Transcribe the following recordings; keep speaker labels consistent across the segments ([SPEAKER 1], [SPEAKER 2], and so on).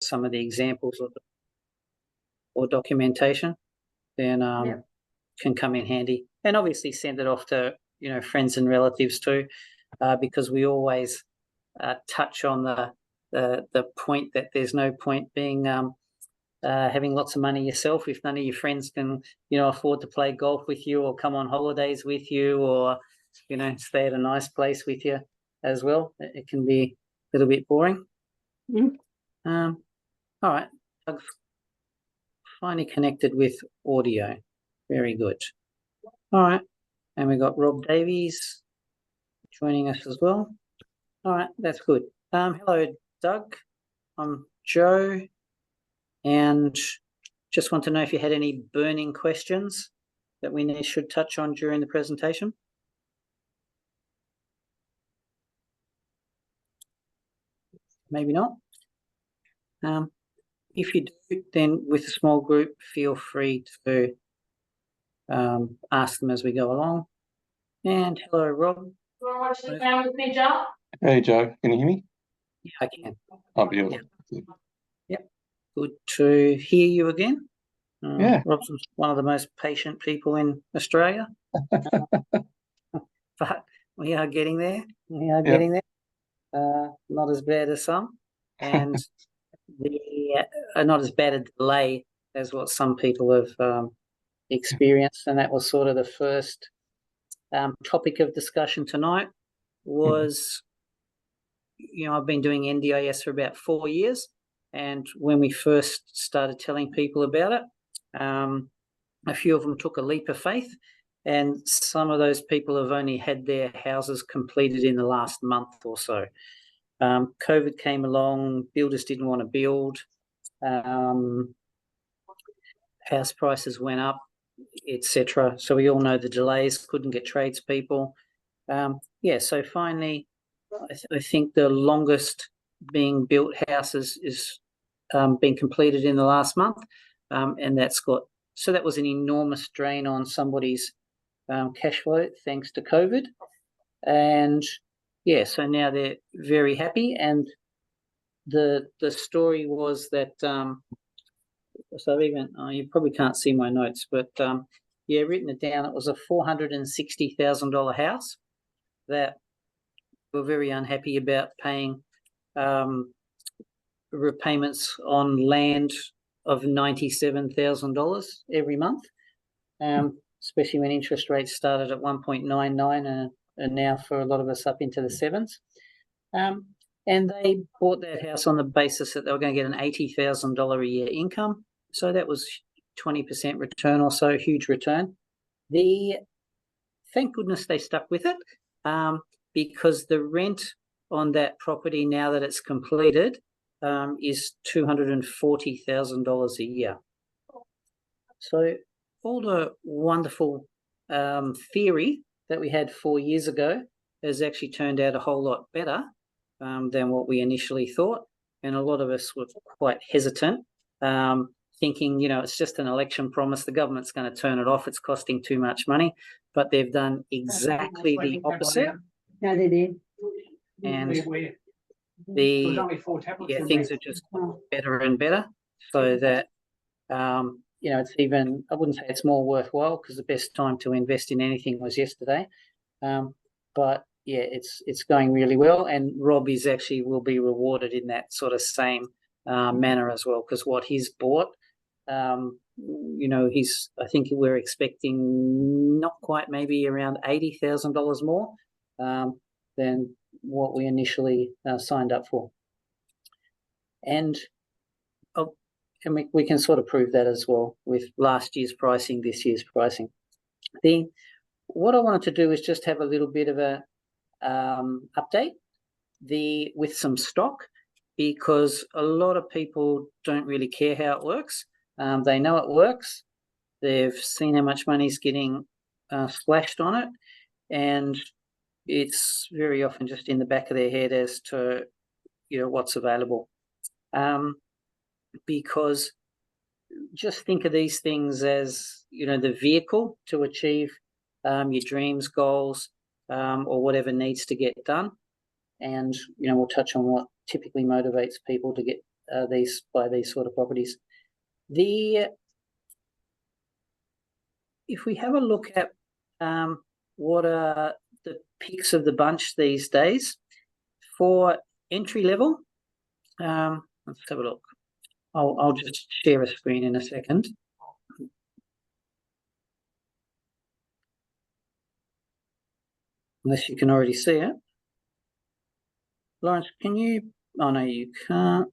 [SPEAKER 1] some of the examples or documentation, then can come in handy. And obviously send it off to friends and relatives too, because we always touch on the point that there's no point being having lots of money yourself if none of your friends can afford to play golf with you or come on holidays with you or stay at a nice place with you as well. It can be a little bit boring. All right, I've finally connected with audio. Very good. All right, and we've got Rob Davies joining us as well. All right, that's good. Hello, Doug. I'm Joe, and just want to know if you had any burning questions that we should touch on during the presentation. Maybe not. If you do, then with a small group, feel free to ask them as we go along. And hello, Rob.
[SPEAKER 2] With me, Joe?
[SPEAKER 3] Hey, Joe. Can you hear me?
[SPEAKER 1] Yeah, I can.
[SPEAKER 3] Oh, beautiful.
[SPEAKER 1] Yep. Good to hear you again.
[SPEAKER 3] Yeah.
[SPEAKER 1] Rob's one of the most patient people in Australia. But we are getting there. Getting there. Not as bad as some. And not as bad a delay as what some people have experienced. And that was sort of the first topic of discussion tonight was, I've been doing NDIS for about 4 years. And when we first started telling people about it, a few of them took a leap of faith. And some of those people have only had their houses completed in the last month or so. COVID came along, builders didn't want to build, house prices went up, etc. So we all know the delays, couldn't get tradespeople. So finally, I think the longest being built houses is been completed in the last month, and that was an enormous drain on somebody's cash flow thanks to COVID. And so now they're very happy. And the story was that you probably can't see my notes, but written it down. It was a $460,000 house that we're very unhappy about paying repayments on land of $97,000 every month, especially when interest rates started at 1.99 and now for a lot of us up into the sevens. And they bought that house on the basis that they were going to get an $80,000 a year income. So that was 20% return or so, huge return. Thank goodness they stuck with it, because the rent on that property now that it's completed is $240,000 a year. So all the wonderful theory that we had 4 years ago has actually turned out a whole lot better than what we initially thought. And a lot of us were quite hesitant, thinking, it's just an election promise. The government's going to turn it off. It's costing too much money. But they've done exactly the opposite.
[SPEAKER 2] No, they did.
[SPEAKER 1] And things are just better and better, so that it's even, I wouldn't say it's more worthwhile, because the best time to invest in anything was yesterday, but it's going really well, and Rob will be rewarded in that sort of same manner as well, because what he's bought, I think we're expecting not quite, maybe around $80,000 more than what we initially signed up for. And we can sort of prove that as well with last year's pricing, this year's pricing. What I wanted to do is just have a little bit of a update with some stock, because a lot of people don't really care how it works. They know it works. They've seen how much money's getting splashed on it, and it's very often just in the back of their head as to what's available. Because just think of these things as the vehicle to achieve your dreams, goals, or whatever needs to get done. And we'll touch on what typically motivates people to get these sort of properties. If we have a look at what are the picks of the bunch these days for entry level, let's have a look. I'll just share a screen in a second. Unless you can already see it. Lawrence, can you? Oh no, you can't.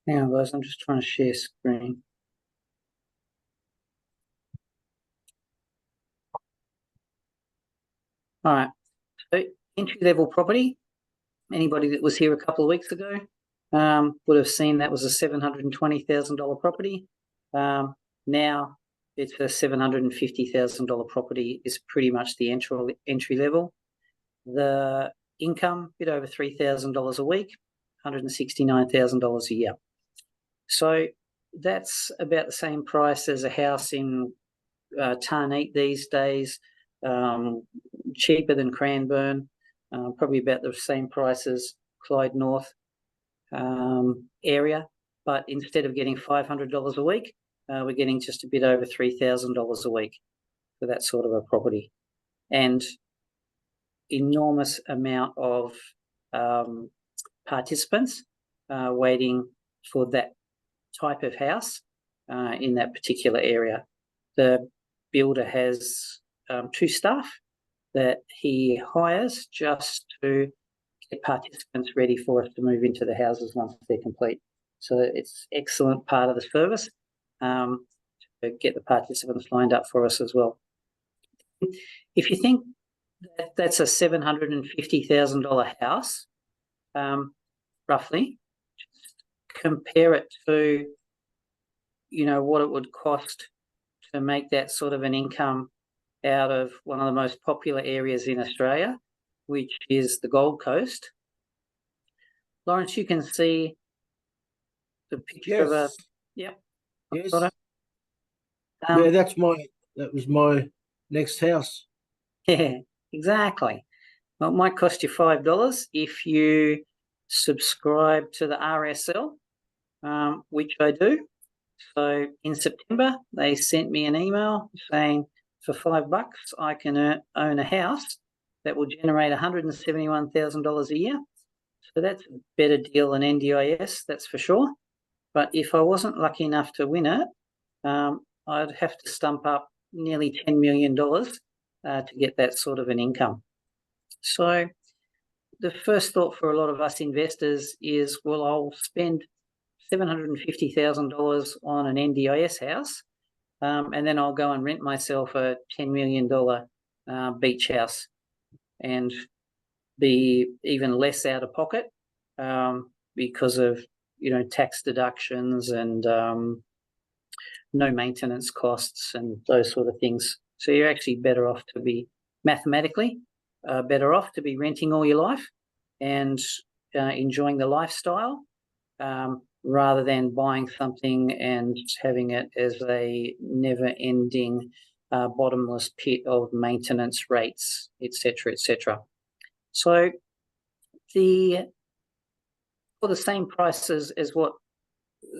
[SPEAKER 1] Hang on, guys, I'm just trying to share screen. All right, so entry-level property, anybody that was here a couple of weeks ago would have seen that was a $720,000 property. Now it's a $750,000 property is pretty much the entry level. The income, a bit over $3,000 a week, $169,000 a year. So that's about the same price as a house in Tarneet these days, cheaper than Cranbourne, probably about the same price as Clyde North area, but instead of getting $500 a week, we're getting just a bit over $3,000 a week for that sort of a property. And enormous amount of participants waiting for that type of house in that particular area. The builder has 2 staff that he hires just to get participants ready for us to move into the houses once they're complete. So it's excellent part of the service to get the participants lined up for us as well. If you think that's a $750,000 house, roughly, just compare it to, what it would cost to make that sort of an income out of one of the most popular areas in Australia, which is the Gold Coast. Lawrence, you can see the picture of a,
[SPEAKER 4] Yes.
[SPEAKER 1] yeah,
[SPEAKER 4] that was my next house.
[SPEAKER 1] Yeah, exactly. Well, it might cost you $5 if you subscribe to the RSL, which I do. So in September, they sent me an email saying for $5 I can own a house that will generate $171,000 a year. So that's a better deal than NDIS, that's for sure. But if I wasn't lucky enough to win it, I'd have to stump up nearly $10 million to get that sort of an income. So the first thought for a lot of us investors is, well, I'll spend $750,000 on an NDIS house, and then I'll go and rent myself a $10 million beach house and be even less out of pocket because of, tax deductions and no maintenance costs and those sort of things. So you're actually better off to be mathematically better off to be renting all your life and enjoying the lifestyle rather than buying something and having it as a never-ending bottomless pit of maintenance rates, etc., etc. So for the same prices as what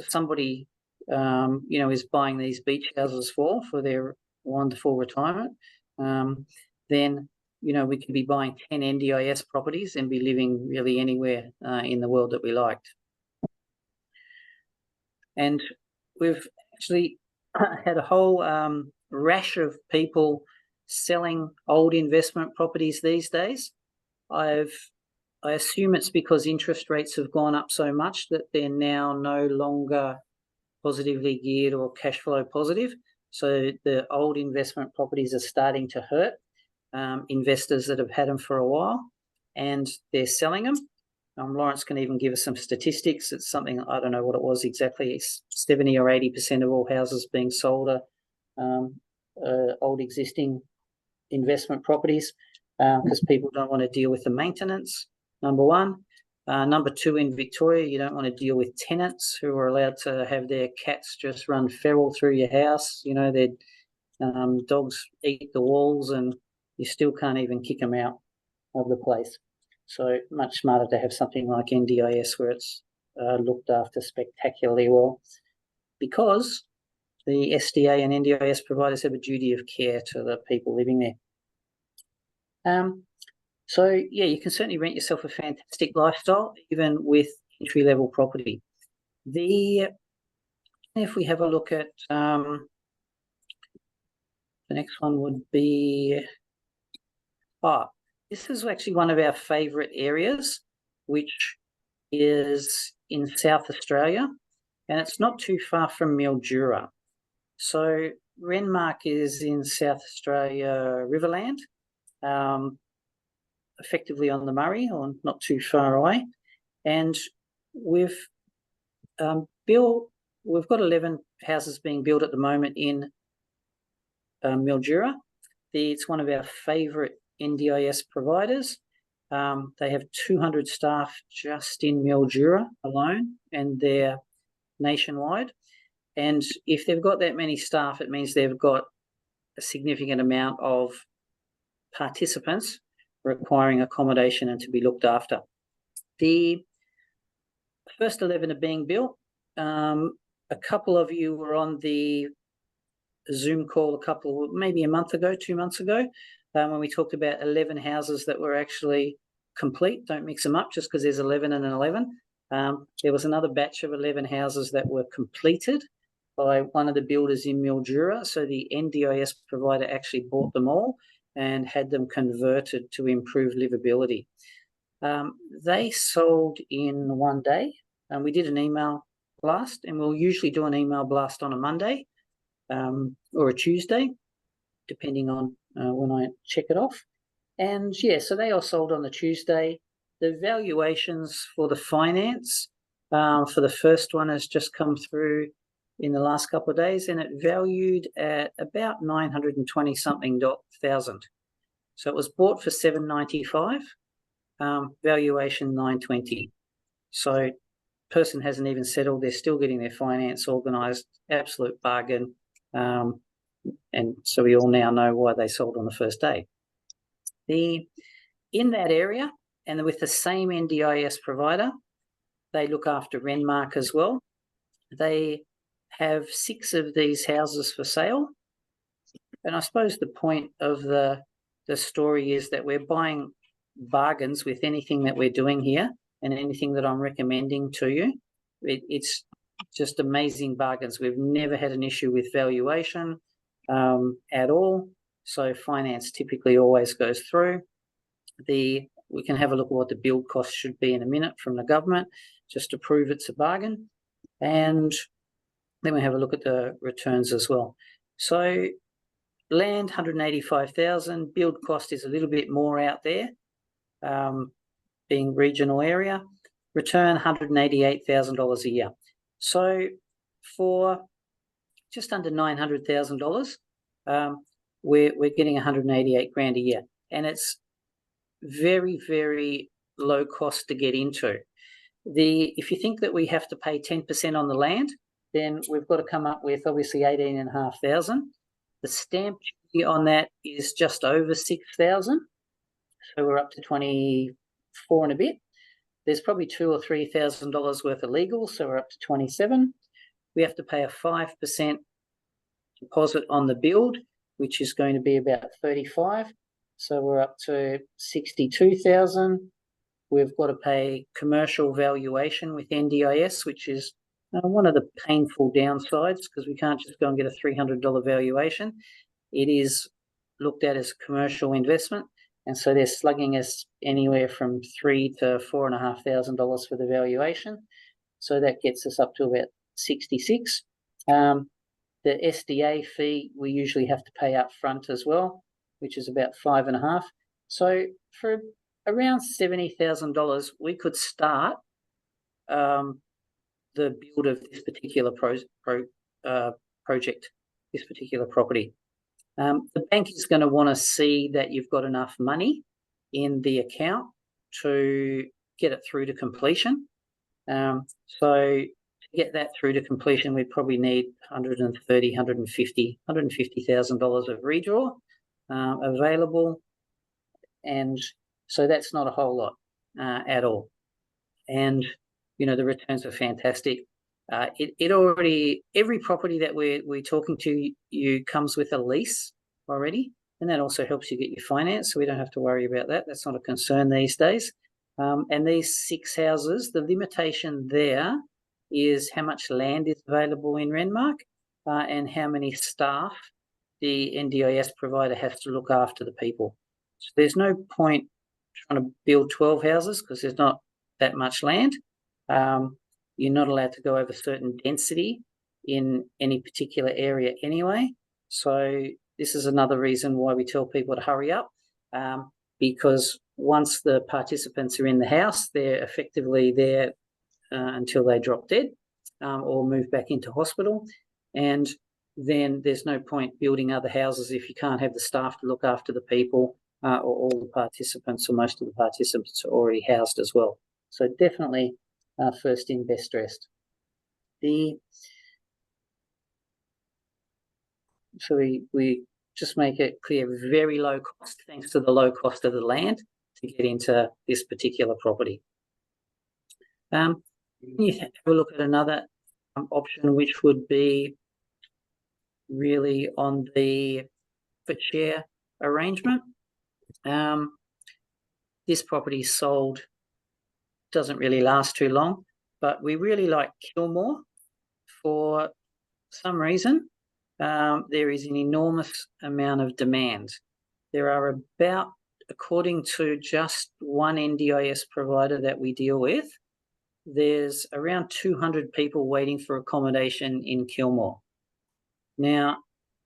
[SPEAKER 1] somebody is buying these beach houses for their wonderful retirement, then we could be buying 10 NDIS properties and be living really anywhere in the world that we liked. And we've actually had a whole rash of people selling old investment properties these days. I assume it's because interest rates have gone up so much that they're now no longer positively geared or cash flow positive. So the old investment properties are starting to hurt investors that have had them for a while, and they're selling them. Lawrence can even give us some statistics. It's something, I don't know what it was exactly, 70 or 80% of all houses being sold are old existing investment properties because people don't want to deal with the maintenance, number one. Number two, in Victoria, you don't want to deal with tenants who are allowed to have their cats just run feral through your house. Their dogs eat the walls and you still can't even kick them out of the place. So much smarter to have something like NDIS where it's looked after spectacularly well, because the SDA and NDIS providers have a duty of care to the people living there. So yeah, you can certainly rent yourself a fantastic lifestyle, even with entry-level property. If we have a look at the next one would be, this is actually one of our favourite areas, which is in South Australia, and it's not too far from Mildura. So Renmark is in South Australia, Riverland, effectively on the Murray, or not too far away. And we've got 11 houses being built at the moment in Mildura. It's one of our favourite NDIS providers. They have 200 staff just in Mildura alone, and they're nationwide. And if they've got that many staff, it means they've got a significant amount of participants requiring accommodation and to be looked after. The first 11 are being built. A couple of you were on the Zoom call maybe a month ago, 2 months ago, when we talked about 11 houses that were actually complete. Don't mix them up just because there's 11 and an 11. There was another batch of 11 houses that were completed by one of the builders in Mildura. So the NDIS provider actually bought them all and had them converted to improve livability. They sold in one day, and we did an email blast, and we'll usually do an email blast on a Monday or a Tuesday, depending on when I check it off. And yeah, so they all sold on the Tuesday. The valuations for the finance for the first one has just come through in the last couple of days, and it valued at about 920 something thousand. So it was bought for 795, valuation 920. So person hasn't even settled, they're still getting their finance organised, absolute bargain. And so we all now know why they sold on the first day. In that area, and with the same NDIS provider, they look after Renmark as well. They have 6 of these houses for sale. And I suppose the point of the story is that we're buying bargains with anything that we're doing here, and anything that I'm recommending to you. It's just amazing bargains. We've never had an issue with valuation at all. So finance typically always goes through. We can have a look at what the build cost should be in a minute from the government, just to prove it's a bargain. And then we have a look at the returns as well. So land, 185,000. Build cost is a little bit more out there, being regional area. Return, $188,000 a year. So for just under $900,000, we're getting 188 grand a year, and it's very, very low cost to get into. If you think that we have to pay 10% on the land, then we've got to come up with obviously 18,500. The stamp duty on that is just over 6,000, so we're up to 24 and a bit. There's probably $2,000 or $3,000 worth of legal, so we're up to 27. We have to pay a 5% deposit on the build, which is going to be about 35. So we're up to 62,000. We've got to pay commercial valuation with NDIS, which is one of the painful downsides, because we can't just go and get a $300 valuation. It is looked at as commercial investment, and so they're slugging us anywhere from $3,000 to $4,500 for the valuation. So that gets us up to about 66. The SDA fee we usually have to pay up front as well, which is about 5.5. So for around $70,000, we could start the build of this particular project, this particular property. The bank is going to want to see that you've got enough money in the account to get it through to completion. So to get that through to completion, we'd probably need $150,000 of redraw available, and so that's not a whole lot. at all. And, you know, the returns are fantastic. Every property that we're talking to you comes with a lease already, and that also helps you get your finance, so we don't have to worry about that. That's not a concern these days. And these 6 houses, the limitation there is how much land is available in Renmark and how many staff the NDIS provider has to look after the people. So there's no point trying to build 12 houses because there's not that much land. You're not allowed to go over certain density in any particular area anyway. So this is another reason why we tell people to hurry up, because once the participants are in the house, they're effectively there until they drop dead or move back into hospital. And then there's no point building other houses if you can't have the staff to look after the people or all the participants or most of the participants are already housed as well. So definitely first in, best dressed. So we just make it clear, very low cost, thanks to the low cost of the land to get into this particular property. You have a look at another option, which would be really on the profit share arrangement. This property sold, doesn't really last too long, but we really like Kilmore for some reason. There is an enormous amount of demand. There are about, according to just one NDIS provider that we deal with, there's around 200 people waiting for accommodation in Kilmore. Now,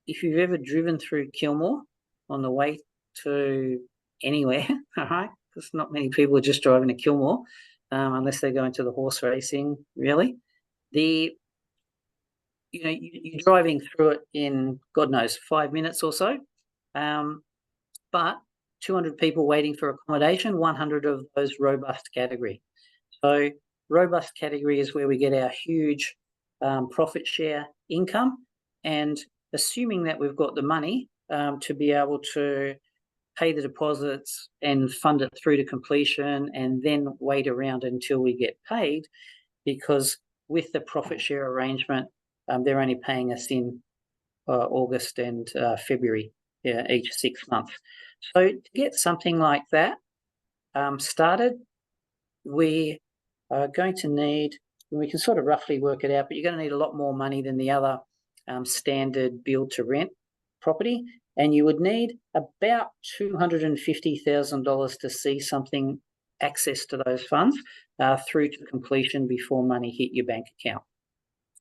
[SPEAKER 1] if you've ever driven through Kilmore on the way to anywhere, all right, because not many people are just driving to Kilmore unless they're going to the horse racing, really. You're driving through it in, God knows, 5 minutes or so, but 200 people waiting for accommodation, 100 of those robust category. So robust category is where we get our huge profit share income, and assuming that we've got the money to be able to pay the deposits and fund it through to completion and then wait around until we get paid, because with the profit share arrangement, they're only paying us in August and February each 6 months. So to get something like that started, we are going to need, we can sort of roughly work it out, but you're going to need a lot more money than the other standard build to rent property. And you would need about $250,000 to see something, access to those funds through to completion before money hit your bank account.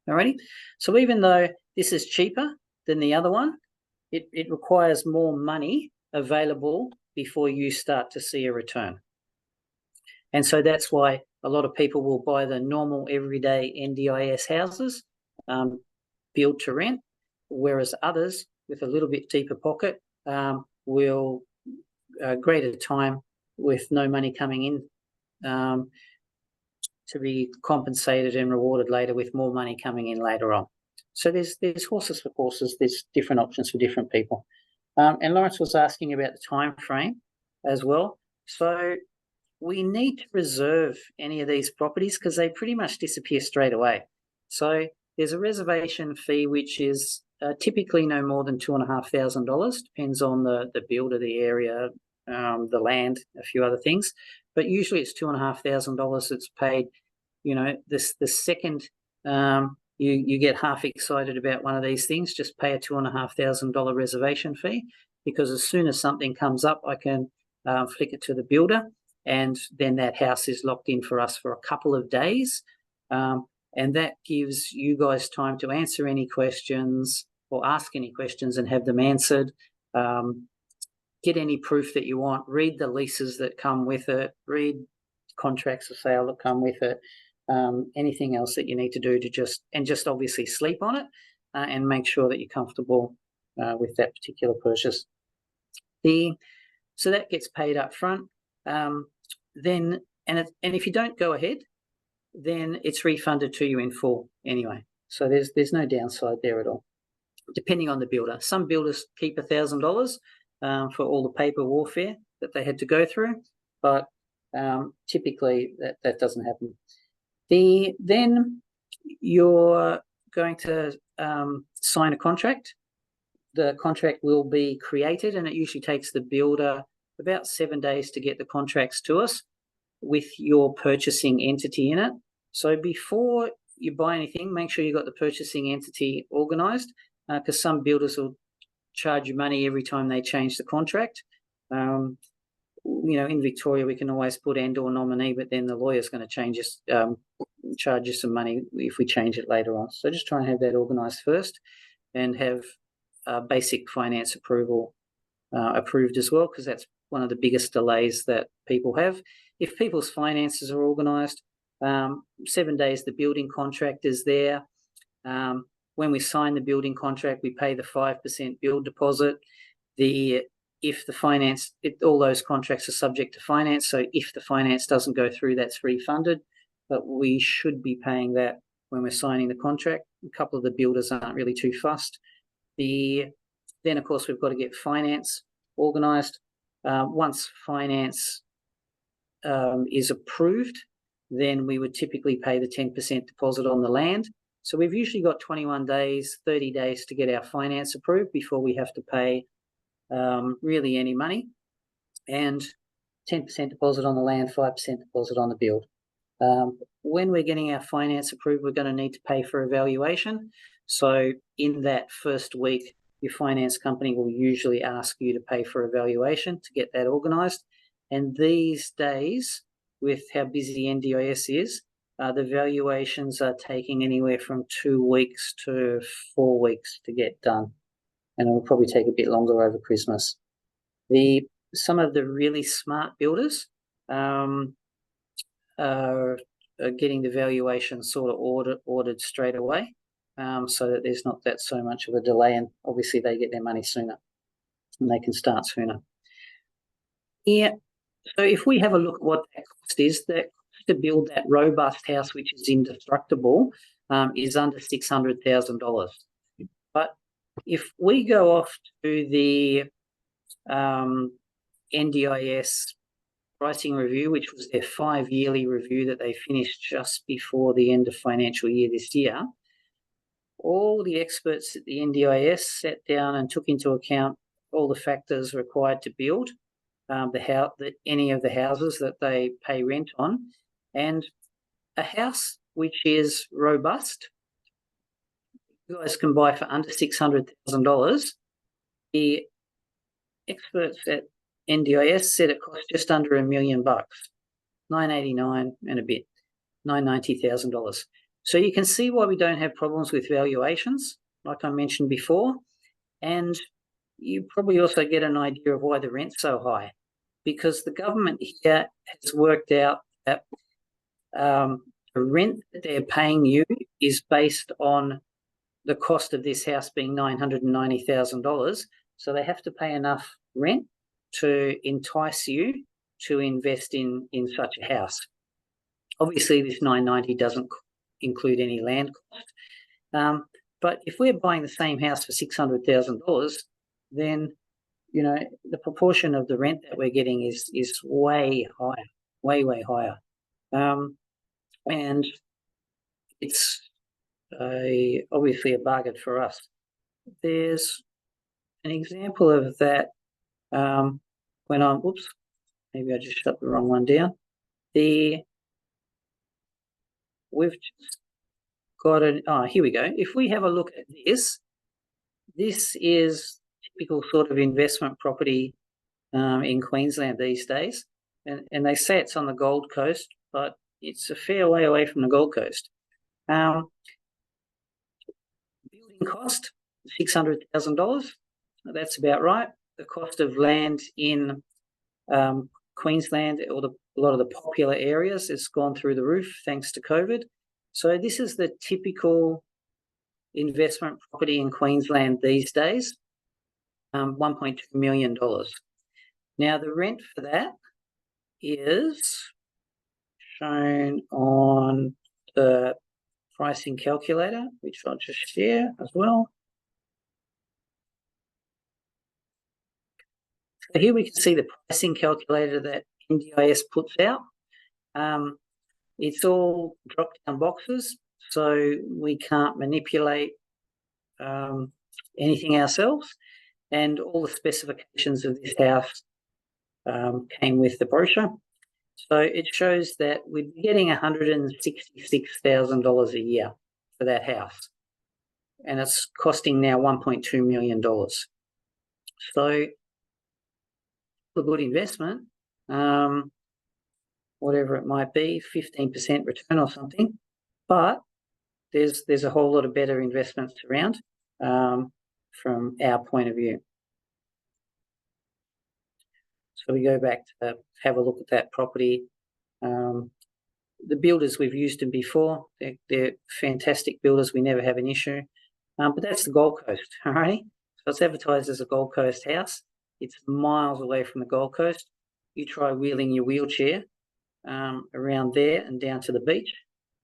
[SPEAKER 1] Alrighty. So even though this is cheaper than the other one, it requires more money available before you start to see a return. And so that's why a lot of people will buy the normal everyday NDIS houses, build to rent, whereas others with a little bit deeper pocket will greater time with no money coming in to be compensated and rewarded later with more money coming in later on. So there's horses for courses, there's different options for different people. And Lawrence was asking about the time frame as well. So we need to reserve any of these properties because they pretty much disappear straight away. So there's a reservation fee, which is typically no more than $2,500, depends on the build of the area, the land, a few other things. But usually it's $2,500 that's paid. You know, the second you get half excited about one of these things, just pay a $2,500 reservation fee, because as soon as something comes up, I can flick it to the builder, and then that house is locked in for us for a couple of days. And that gives you guys time to answer any questions or ask any questions and have them answered. Get any proof that you want, read the leases that come with it, read contracts of sale that come with it, anything else that you need to do to just obviously sleep on it and make sure that you're comfortable with that particular purchase. So that gets paid up front. Then if you don't go ahead, then it's refunded to you in full anyway. So there's no downside there at all, depending on the builder. Some builders keep $1,000 for all the paper warfare that they had to go through, but Typically, that doesn't happen. Then you're going to sign a contract. The contract will be created, and it usually takes the builder about 7 days to get the contracts to us with your purchasing entity in it. So before you buy anything, make sure you've got the purchasing entity organised, because some builders will charge you money every time they change the contract. In Victoria, we can always put and/or nominee, but then the lawyer's going to charge you some money if we change it later on. So just try and have that organised first, and have basic finance approval approved as well, because that's one of the biggest delays that people have. If people's finances are organised, 7 days the building contract is there. When we sign the building contract, we pay the 5% build deposit. All those contracts are subject to finance, so if the finance doesn't go through, that's refunded, but we should be paying that when we're signing the contract. A couple of the builders aren't really too fussed. Then, of course, we've got to get finance organised. Once finance is approved, then we would typically pay the 10% deposit on the land. So we've usually got 21 days, 30 days to get our finance approved before we have to pay really any money. And 10% deposit on the land, 5% deposit on the build. When we're getting our finance approved, we're going to need to pay for a valuation. So in that first week, your finance company will usually ask you to pay for a valuation to get that organised. And these days, with how busy NDIS is, the valuations are taking anywhere from 2 weeks to 4 weeks to get done. And it will probably take a bit longer over Christmas. Some of the really smart builders are getting the valuation sort of ordered straight away, so that there's not so much of a delay, and obviously they get their money sooner and they can start sooner. Yeah. So if we have a look at what that cost is, that cost to build that robust house, which is indestructible, is under $600,000. But if we go off to the NDIS pricing review, which was their 5-yearly review that they finished just before the end of financial year this year, all the experts at the NDIS sat down and took into account all the factors required to build any of the houses that they pay rent on. And a house which is robust, you guys can buy for under $600,000. The experts at NDIS said it cost just under $1 million, $989 and a bit, $990,000. So you can see why we don't have problems with valuations, like I mentioned before, and you probably also get an idea of why the rent's so high, because the government here has worked out that the rent that they're paying you is based on the cost of this house being $990,000. So they have to pay enough rent to entice you to invest in such a house. Obviously, this $990 doesn't include any land cost. But if we're buying the same house for $600,000, then the proportion of the rent that we're getting is way higher, way higher, and it's obviously a bargain for us. There's an example of that when I'm, maybe I just shut the wrong one down. We've just got here we go. If we have a look at this is typical sort of investment property in Queensland these days. And they say it's on the Gold Coast, but it's a fair way away from the Gold Coast. Building cost, $600,000. That's about right. The cost of land in Queensland, or a lot of the popular areas, has gone through the roof thanks to COVID. So this is the typical investment property in Queensland these days, $1.2 million. Now, the rent for that is shown on the pricing calculator, which I'll just share as well. So here we can see the pricing calculator that NDIS puts out. It's all drop-down boxes, so we can't manipulate anything ourselves. And all the specifications of this house came with the brochure. So it shows that we'd be getting $166,000 a year for that house. And it's costing now $1.2 million. So a good investment, whatever it might be, 15% return or something. But there's a whole lot of better investments around from our point of view. So we go back to have a look at that property. The builders, we've used them before. They're fantastic builders. We never have an issue. But that's the Gold Coast, all right? So it's advertised as a Gold Coast house. It's miles away from the Gold Coast. You try wheeling your wheelchair around there and down to the beach,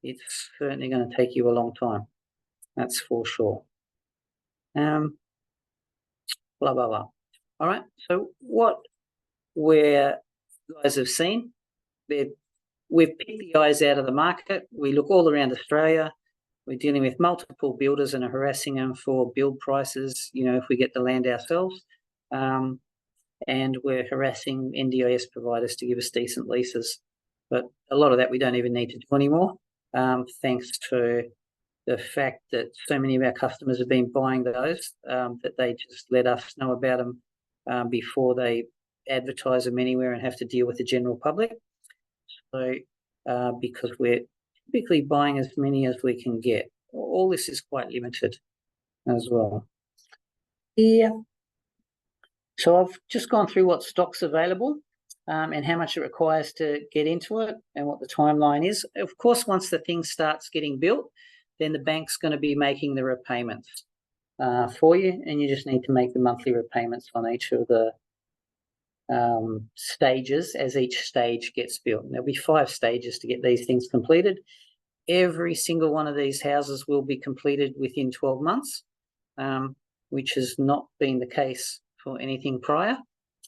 [SPEAKER 1] it's certainly going to take you a long time. That's for sure. Blah, blah, blah. All right, so what you guys have seen, we've picked the eyes out of the market. We look all around Australia. We're dealing with multiple builders and are harassing them for build prices, if we get the land ourselves. And we're harassing NDIS providers to give us decent leases. But a lot of that we don't even need to do anymore, thanks to the fact that so many of our customers have been buying those, that they just let us know about them before they advertise them anywhere and have to deal with the general public. So because we're typically buying as many as we can get. All this is quite limited as well. Yeah. So I've just gone through what stock's available and how much it requires to get into it and what the timeline is. Of course, once the thing starts getting built, then the bank's going to be making the repayments for you, and you just need to make the monthly repayments on each of the stages as each stage gets built. And there'll be 5 stages to get these things completed. Every single one of these houses will be completed within 12 months, which has not been the case for anything prior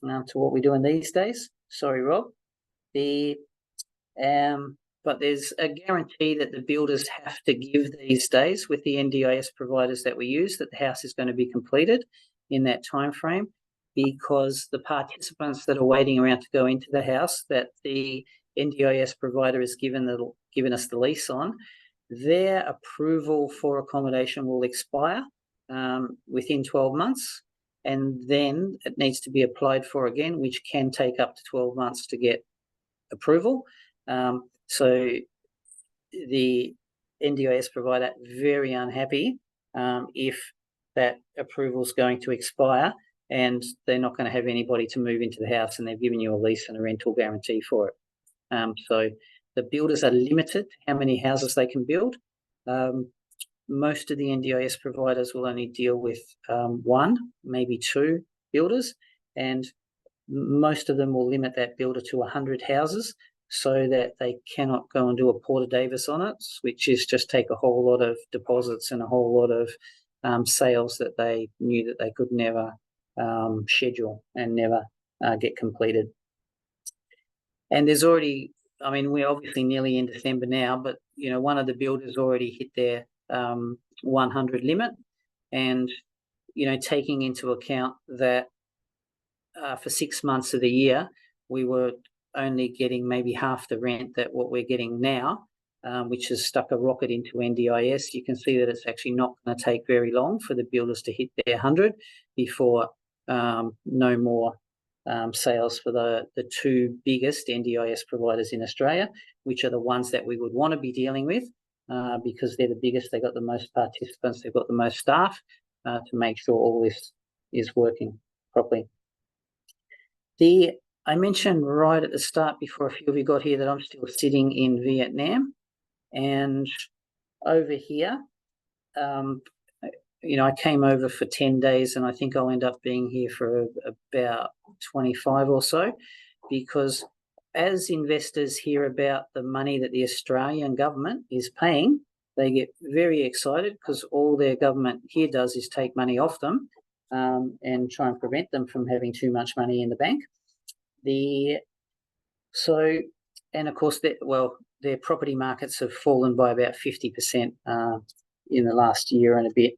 [SPEAKER 1] to what we're doing these days. Sorry, Rob. But there's a guarantee that the builders have to give these days with the NDIS providers that we use, that the house is going to be completed in that time frame, because the participants that are waiting around to go into the house that the NDIS provider has given us the lease on, their approval for accommodation will expire within 12 months, and then it needs to be applied for again, which can take up to 12 months to get approval. So the NDIS provider very unhappy if that approval is going to expire and they're not going to have anybody to move into the house, and they've given you a lease and a rental guarantee for it. So the builders are limited to how many houses they can build. Most of the NDIS providers will only deal with 1, maybe 2 builders, and most of them will limit that builder to 100 houses so that they cannot go and do a Porter Davis on it, which is just take a whole lot of deposits and a whole lot of sales that they knew that they could never schedule and never get completed. And there's already, we're obviously nearly in December now, but, one of the builders already hit their 100 limit, and, taking into account that for 6 months of the year, we were only getting maybe half the rent that what we're getting now, which has stuck a rocket into NDIS. You can see that it's actually not going to take very long for the builders to hit their 100 before no more sales for the 2 biggest NDIS providers in Australia, which are the ones that we would want to be dealing with because they're the biggest. They've got the most participants, they've got the most staff to make sure all this is working properly. I mentioned right at the start, before a few of you got here, that I'm still sitting in Vietnam, and over here, I came over for 10 days, and I think I'll end up being here for about 25 or so, because as investors hear about the money that the Australian government is paying, they get very excited, because all their government here does is take money off them and try and prevent them from having too much money in the bank. So, and of course, their property markets have fallen by about 50% in the last year and a bit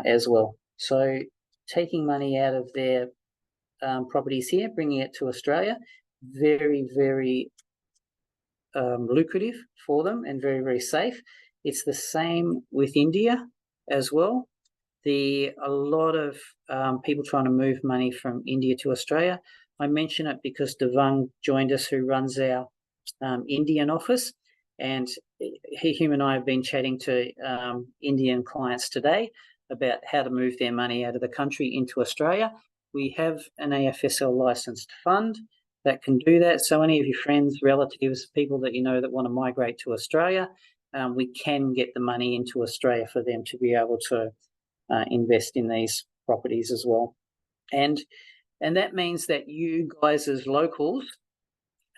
[SPEAKER 1] as well. So, taking money out of their properties here, bringing it to Australia, very, very lucrative for them and very, very safe. It's the same with India as well. A lot of people trying to move money from India to Australia. I mention it because Devang joined us, who runs our Indian office, and him and I have been chatting to Indian clients today about how to move their money out of the country into Australia. We have an AFSL licensed fund that can do that. So any of your friends, relatives, people that you know that want to migrate to Australia, we can get the money into Australia for them to be able to invest in these properties as well. And that means that you guys as locals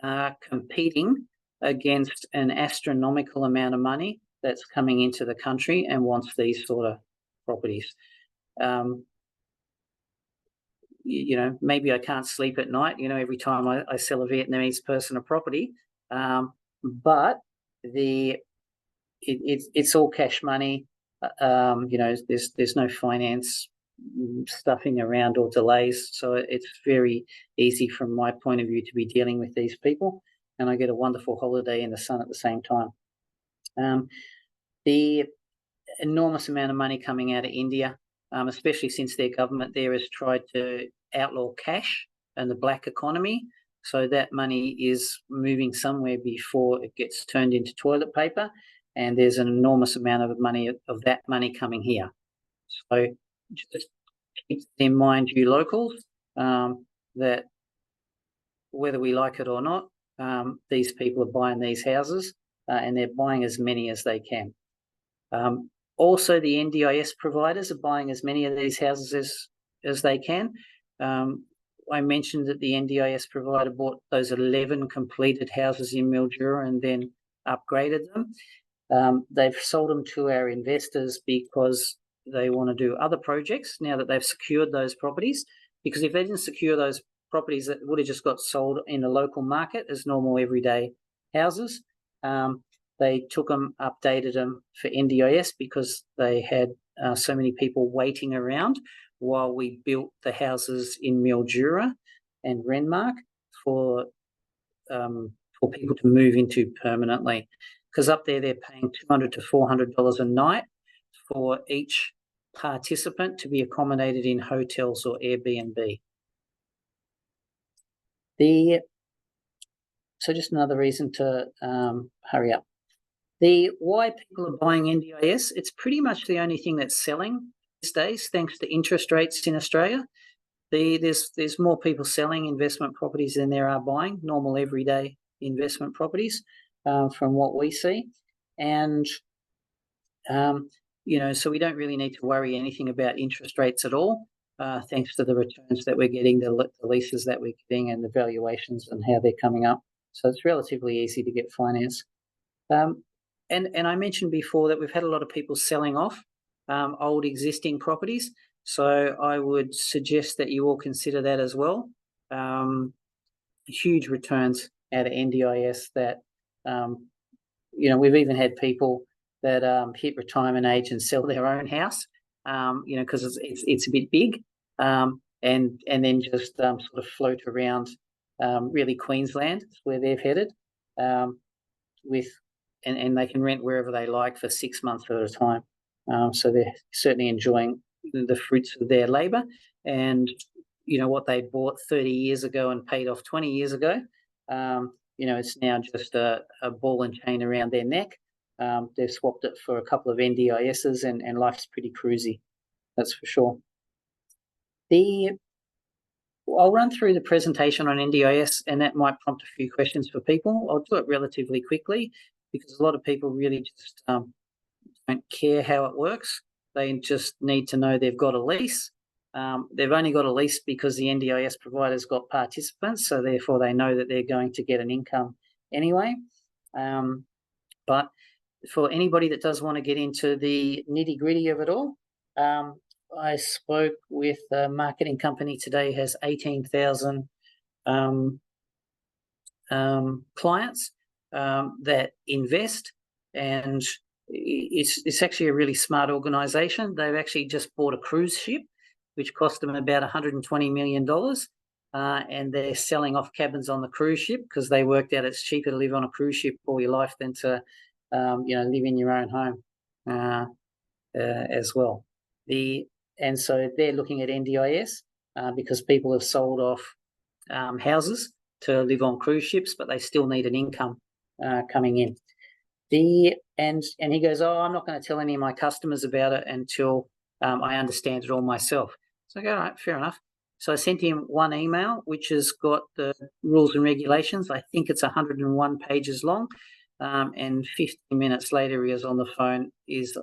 [SPEAKER 1] are competing against an astronomical amount of money that's coming into the country and wants these sort of properties. Maybe I can't sleep at night, every time I sell a Vietnamese person a property, but it's all cash money. There's no finance stuffing around or delays, so it's very easy from my point of view to be dealing with these people, and I get a wonderful holiday in the sun at the same time. The enormous amount of money coming out of India, especially since their government there has tried to outlaw cash and the black economy, so that money is moving somewhere before it gets turned into toilet paper, and there's an enormous amount of that money coming here. So just keep in mind, you locals, that whether we like it or not, these people are buying these houses, and they're buying as many as they can. Also, the NDIS providers are buying as many of these houses as they can. I mentioned that the NDIS provider bought those 11 completed houses in Mildura and then upgraded them. They've sold them to our investors because they want to do other projects now that they've secured those properties, because if they didn't secure those properties, that would have just got sold in the local market as normal everyday houses. They took them, updated them for NDIS because they had so many people waiting around while we built the houses in Mildura and Renmark for people to move into permanently. Because up there they're paying $200 to $400 a night for each participant to be accommodated in hotels or Airbnb. So just another reason to hurry up. Why people are buying NDIS, it's pretty much the only thing that's selling these days, thanks to interest rates in Australia. There's more people selling investment properties than there are buying normal everyday investment properties, from what we see. And, so we don't really need to worry anything about interest rates at all, thanks to the returns that we're getting, the leases that we're getting, and the valuations and how they're coming up. So it's relatively easy to get finance. And I mentioned before that we've had a lot of people selling off old existing properties. So I would suggest that you all consider that as well. Huge returns out of NDIS that, we've even had people that hit retirement age and sell their own house, because it's a bit big, and then just sort of float around really Queensland, where they've headed, and they can rent wherever they like for 6 months at a time. So they're certainly enjoying the fruits of their labour, and what they bought 30 years ago and paid off 20 years ago, it's now just a ball and chain around their neck. They've swapped it for a couple of NDISs, and life's pretty cruisy, that's for sure. I'll run through the presentation on NDIS, and that might prompt a few questions for people. I'll do it relatively quickly because a lot of people really just don't care how it works. They just need to know they've got a lease. They've only got a lease because the NDIS provider's got participants, so therefore they know that they're going to get an income anyway. But for anybody that does want to get into the nitty-gritty of it all, I spoke with a marketing company today, has 18,000 clients that invest, and it's actually a really smart organisation. They've actually just bought a cruise ship, which cost them about $120 million, and they're selling off cabins on the cruise ship because they worked out it's cheaper to live on a cruise ship all your life than to live in your own home as well. And so they're looking at NDIS because people have sold off houses to live on cruise ships, but they still need an income coming in. And he goes, oh, I'm not going to tell any of my customers about it until I understand it all myself. So I go, all right, fair enough. So I sent him one email, which has got the rules and regulations. I think it's 101 pages long. And 15 minutes later, he was on the phone, is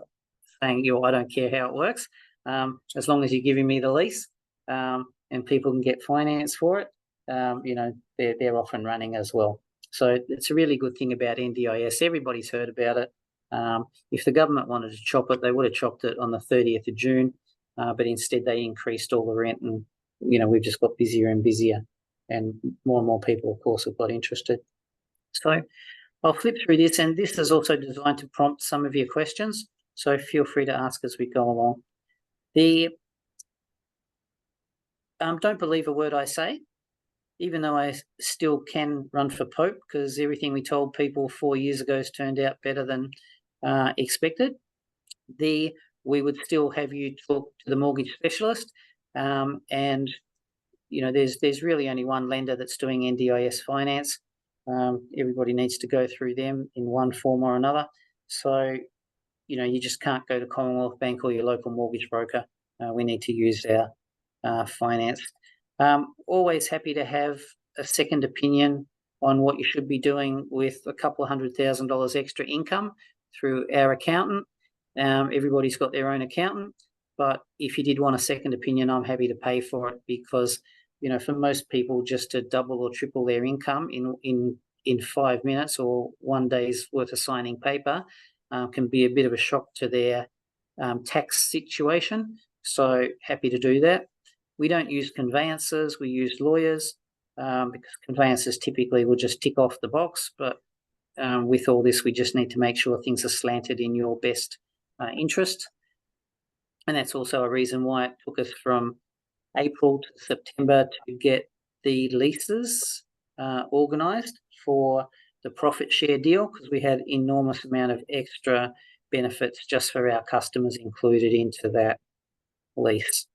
[SPEAKER 1] saying, I don't care how it works, as long as you're giving me the lease and people can get finance for it. They're off and running as well. So it's a really good thing about NDIS. Everybody's heard about it. If the government wanted to chop it, they would have chopped it on the 30th of June, but instead they increased all the rent, and we've just got busier and busier, and more people, of course, have got interested. So I'll flip through this, and this is also designed to prompt some of your questions, so feel free to ask as we go along. Don't believe a word I say, even though I still can run for Pope, because everything we told people 4 years ago has turned out better than expected. We would still have you talk to the mortgage specialist, and there's really only one lender that's doing NDIS finance. Everybody needs to go through them in one form or another. So, you just can't go to Commonwealth Bank or your local mortgage broker. We need to use our finance. Always happy to have a second opinion on what you should be doing with a couple of $100,000 extra income through our accountant. Everybody's got their own accountant, but if you did want a second opinion, I'm happy to pay for it, because for most people, just to double or triple their income in 5 minutes or 1 day's worth of signing paper can be a bit of a shock to their tax situation. So happy to do that. We don't use conveyancers, we use lawyers, because conveyancers typically will just tick off the box, but with all this, we just need to make sure things are slanted in your best interest. And that's also a reason why it took us from April to September to get the leases organised for the profit share deal, because we had enormous amount of extra benefits just for our customers included into that lease.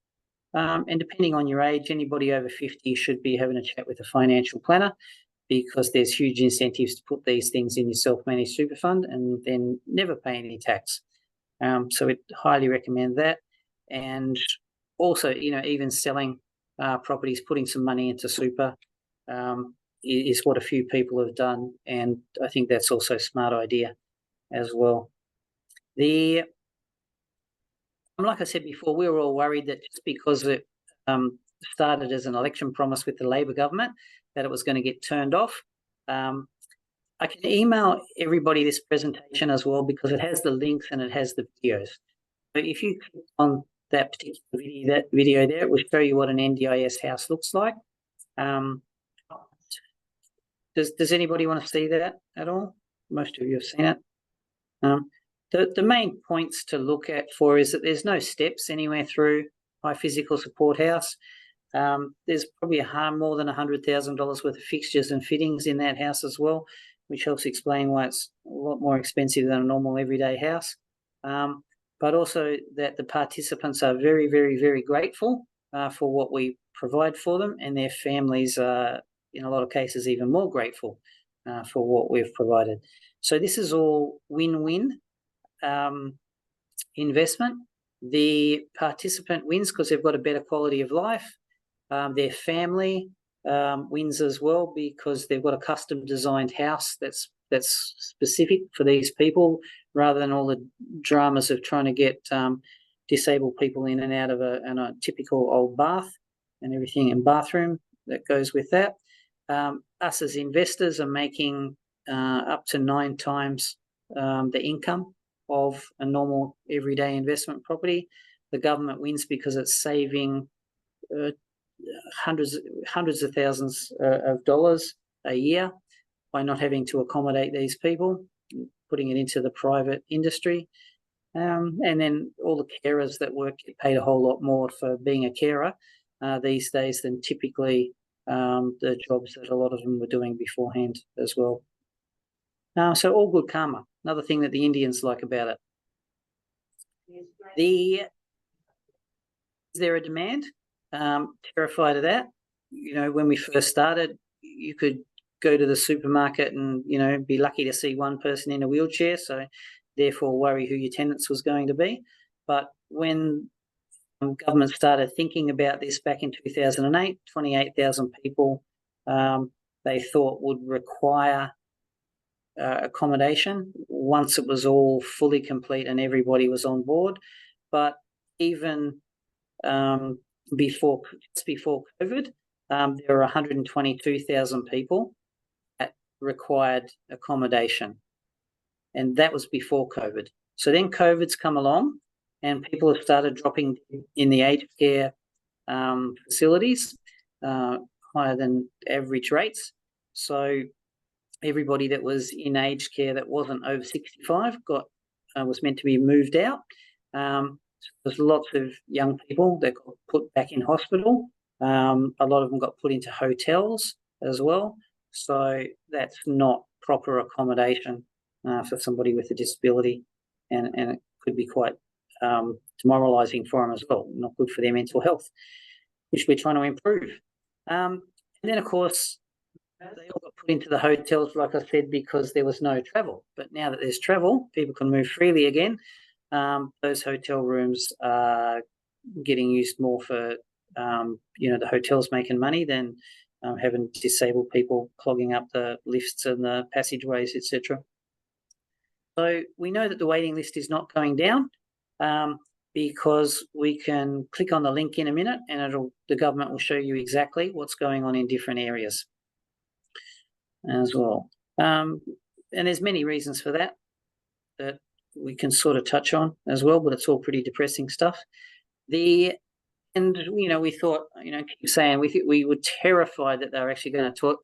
[SPEAKER 1] And depending on your age, anybody over 50 should be having a chat with a financial planner, because there's huge incentives to put these things in your self-managed super fund and then never pay any tax. So we'd highly recommend that. And also, even selling properties, putting some money into super is what a few people have done, and I think that's also a smart idea as well. Like I said before, we were all worried that just because it started as an election promise with the Labor government, that it was going to get turned off. I can email everybody this presentation as well, because it has the links and it has the videos. So if you click on that particular video there, it will show you what an NDIS house looks like. Does anybody want to see that at all? Most of you have seen it. The main points to look at for is that there's no steps anywhere through my physical support house. There's probably more than $100,000 worth of fixtures and fittings in that house as well, which helps explain why it's a lot more expensive than a normal everyday house. But also that the participants are very, very, very grateful for what we provide for them, and their families are, in a lot of cases, even more grateful for what we've provided. So this is all win-win investment. The participant wins because they've got a better quality of life. Their family wins as well, because they've got a custom designed house that's specific for these people, rather than all the dramas of trying to get disabled people in and out of a typical old bath and everything, and bathroom that goes with that. Us as investors are making up to 9 times the income of a normal everyday investment property. The government wins because it's saving hundreds of thousands of dollars a year by not having to accommodate these people, putting it into the private industry. And then all the carers that work get paid a whole lot more for being a carer these days than typically the jobs that a lot of them were doing beforehand as well. So all good karma. Another thing that the Indians like about it. Is there a demand? Terrified of that. When we first started, you could go to the supermarket and, be lucky to see one person in a wheelchair, so therefore worry who your tenants was going to be. But when government started thinking about this back in 2008, 28,000 people they thought would require accommodation once it was all fully complete and everybody was on board. But even before COVID, there were 122,000 people that required accommodation, and that was before COVID. So then COVID's come along, and people have started dropping in the aged care facilities, higher than average rates. So everybody that was in aged care that wasn't over 65 was meant to be moved out. There's lots of young people that got put back in hospital. A lot of them got put into hotels as well. So that's not proper accommodation for somebody with a disability, and it could be quite demoralising for them as well, not good for their mental health, which we're trying to improve. And then, of course, they all got put into the hotels, like I said, because there was no travel. But now that there's travel, people can move freely again. Those hotel rooms are getting used more for, the hotels making money than having disabled people clogging up the lifts and the passageways, etc. So we know that the waiting list is not going down because we can click on the link in a minute and the government will show you exactly what's going on in different areas as well. And there's many reasons for that we can sort of touch on as well, but it's all pretty depressing stuff. We thought, keep saying we were terrified that they were actually going to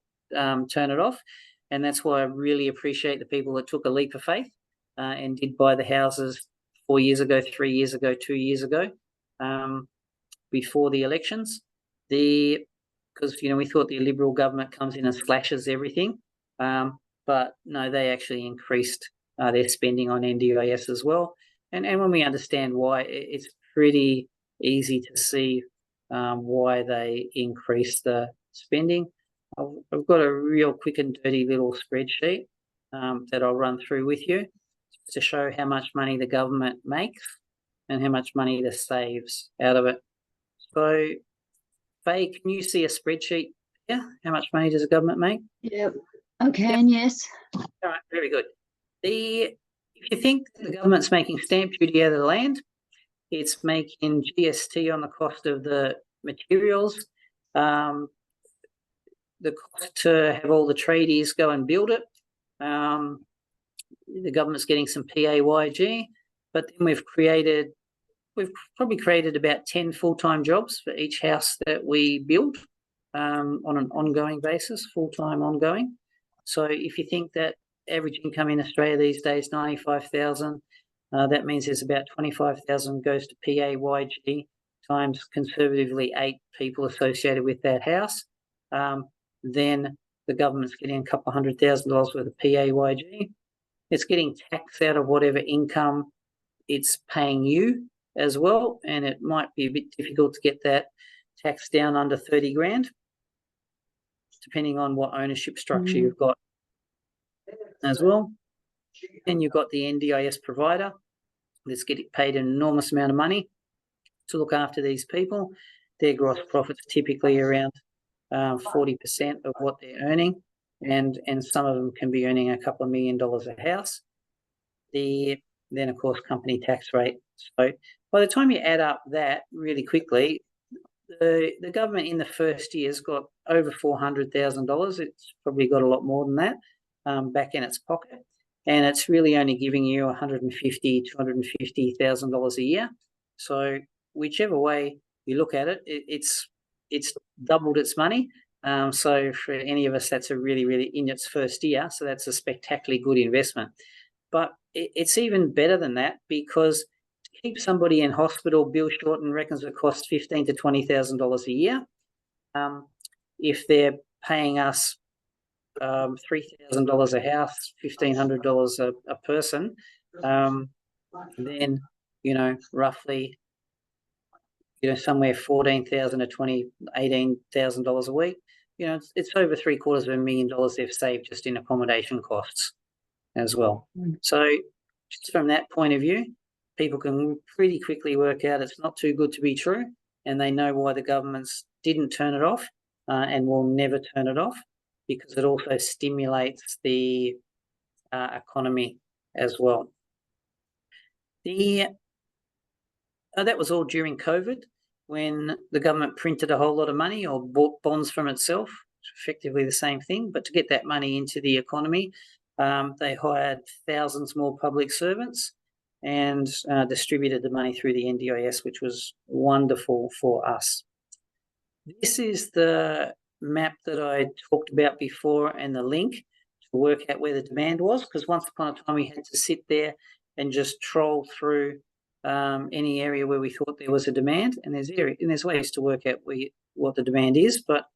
[SPEAKER 1] turn it off, and that's why I really appreciate the people that took a leap of faith and did buy the houses 4 years ago, 3 years ago, 2 years ago, before the elections. Because we thought the Liberal government comes in and slashes everything, but no, they actually increased their spending on NDIS as well. And when we understand why, it's pretty easy to see why they increased the spending. I've got a real quick and dirty little spreadsheet that I'll run through with you to show how much money the government makes and how much money it saves out of it. So, Faye, can you see a spreadsheet here? How much money does the government make?
[SPEAKER 2] Yep. I can, yes.
[SPEAKER 1] All right, very good. If you think the government's making stamp duty out of the land, it's making GST on the cost of the materials, the cost to have all the tradies go and build it. The government's getting some PAYG, but then we've probably created about 10 full-time jobs for each house that we build on an ongoing basis, full-time ongoing. So if you think that average income in Australia these days, 95,000, that means there's about 25,000 goes to PAYG times conservatively 8 people associated with that house. Then the government's getting a couple $100,000 worth of PAYG. It's getting tax out of whatever income it's paying you as well, and it might be a bit difficult to get that tax down under 30 grand, depending on what ownership structure you've got as well. Then you've got the NDIS provider that's getting paid an enormous amount of money to look after these people. Their gross profits typically around 40% of what they're earning, and some of them can be earning a couple of $1 million a house. Then, of course, company tax rate. So by the time you add up that really quickly, the government in the first year's got over $400,000. It's probably got a lot more than that back in its pocket, and it's really only giving you $150,000, $250,000 a year. So whichever way you look at it, it's doubled its money, So for any of us, that's a really in its first year. So that's a spectacularly good investment. But it's even better than that, because to keep somebody in hospital, Bill Shorten reckons it costs $15,000 to $20,000 a year. If they're paying us $3,000 a house, $1,500 a person, then roughly somewhere $14,000 to $18,000 a week. It's over $750,000 they've saved just in accommodation costs as well. So just from that point of view, people can pretty quickly work out it's not too good to be true, and they know why the governments didn't turn it off and will never turn it off, because it also stimulates the economy as well. That was all during COVID, when the government printed a whole lot of money or bought bonds from itself, effectively the same thing. But to get that money into the economy, they hired thousands more public servants and distributed the money through the NDIS, which was wonderful for us. This is the map that I talked about before, and the link to work out where the demand was, because once upon a time we had to sit there and just troll through any area where we thought there was a demand, and there's ways to work out what the demand is. But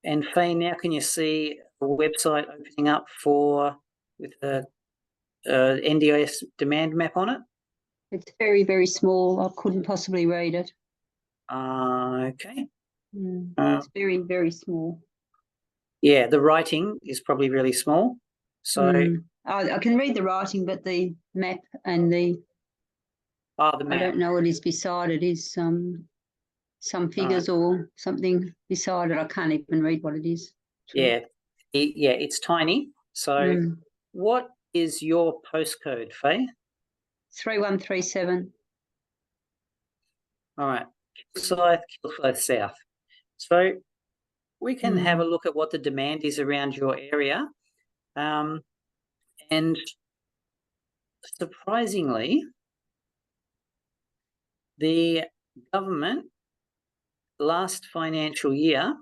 [SPEAKER 1] and Faye, now can you see a website opening up with a NDIS demand map on it?
[SPEAKER 2] It's very small. I couldn't possibly read it.
[SPEAKER 1] Okay.
[SPEAKER 2] It's very small.
[SPEAKER 1] Yeah, the writing is probably really small. So
[SPEAKER 2] I can read the writing, but the map and the
[SPEAKER 1] map.
[SPEAKER 2] I don't know what is beside it. Is some figures or something beside it. I can't even read what it is.
[SPEAKER 1] Yeah, it's tiny. So what is your postcode, Faye?
[SPEAKER 2] 3137.
[SPEAKER 1] All right, Kilsyth South. So we can have a look at what the demand is around your area. And surprisingly, the government last financial year,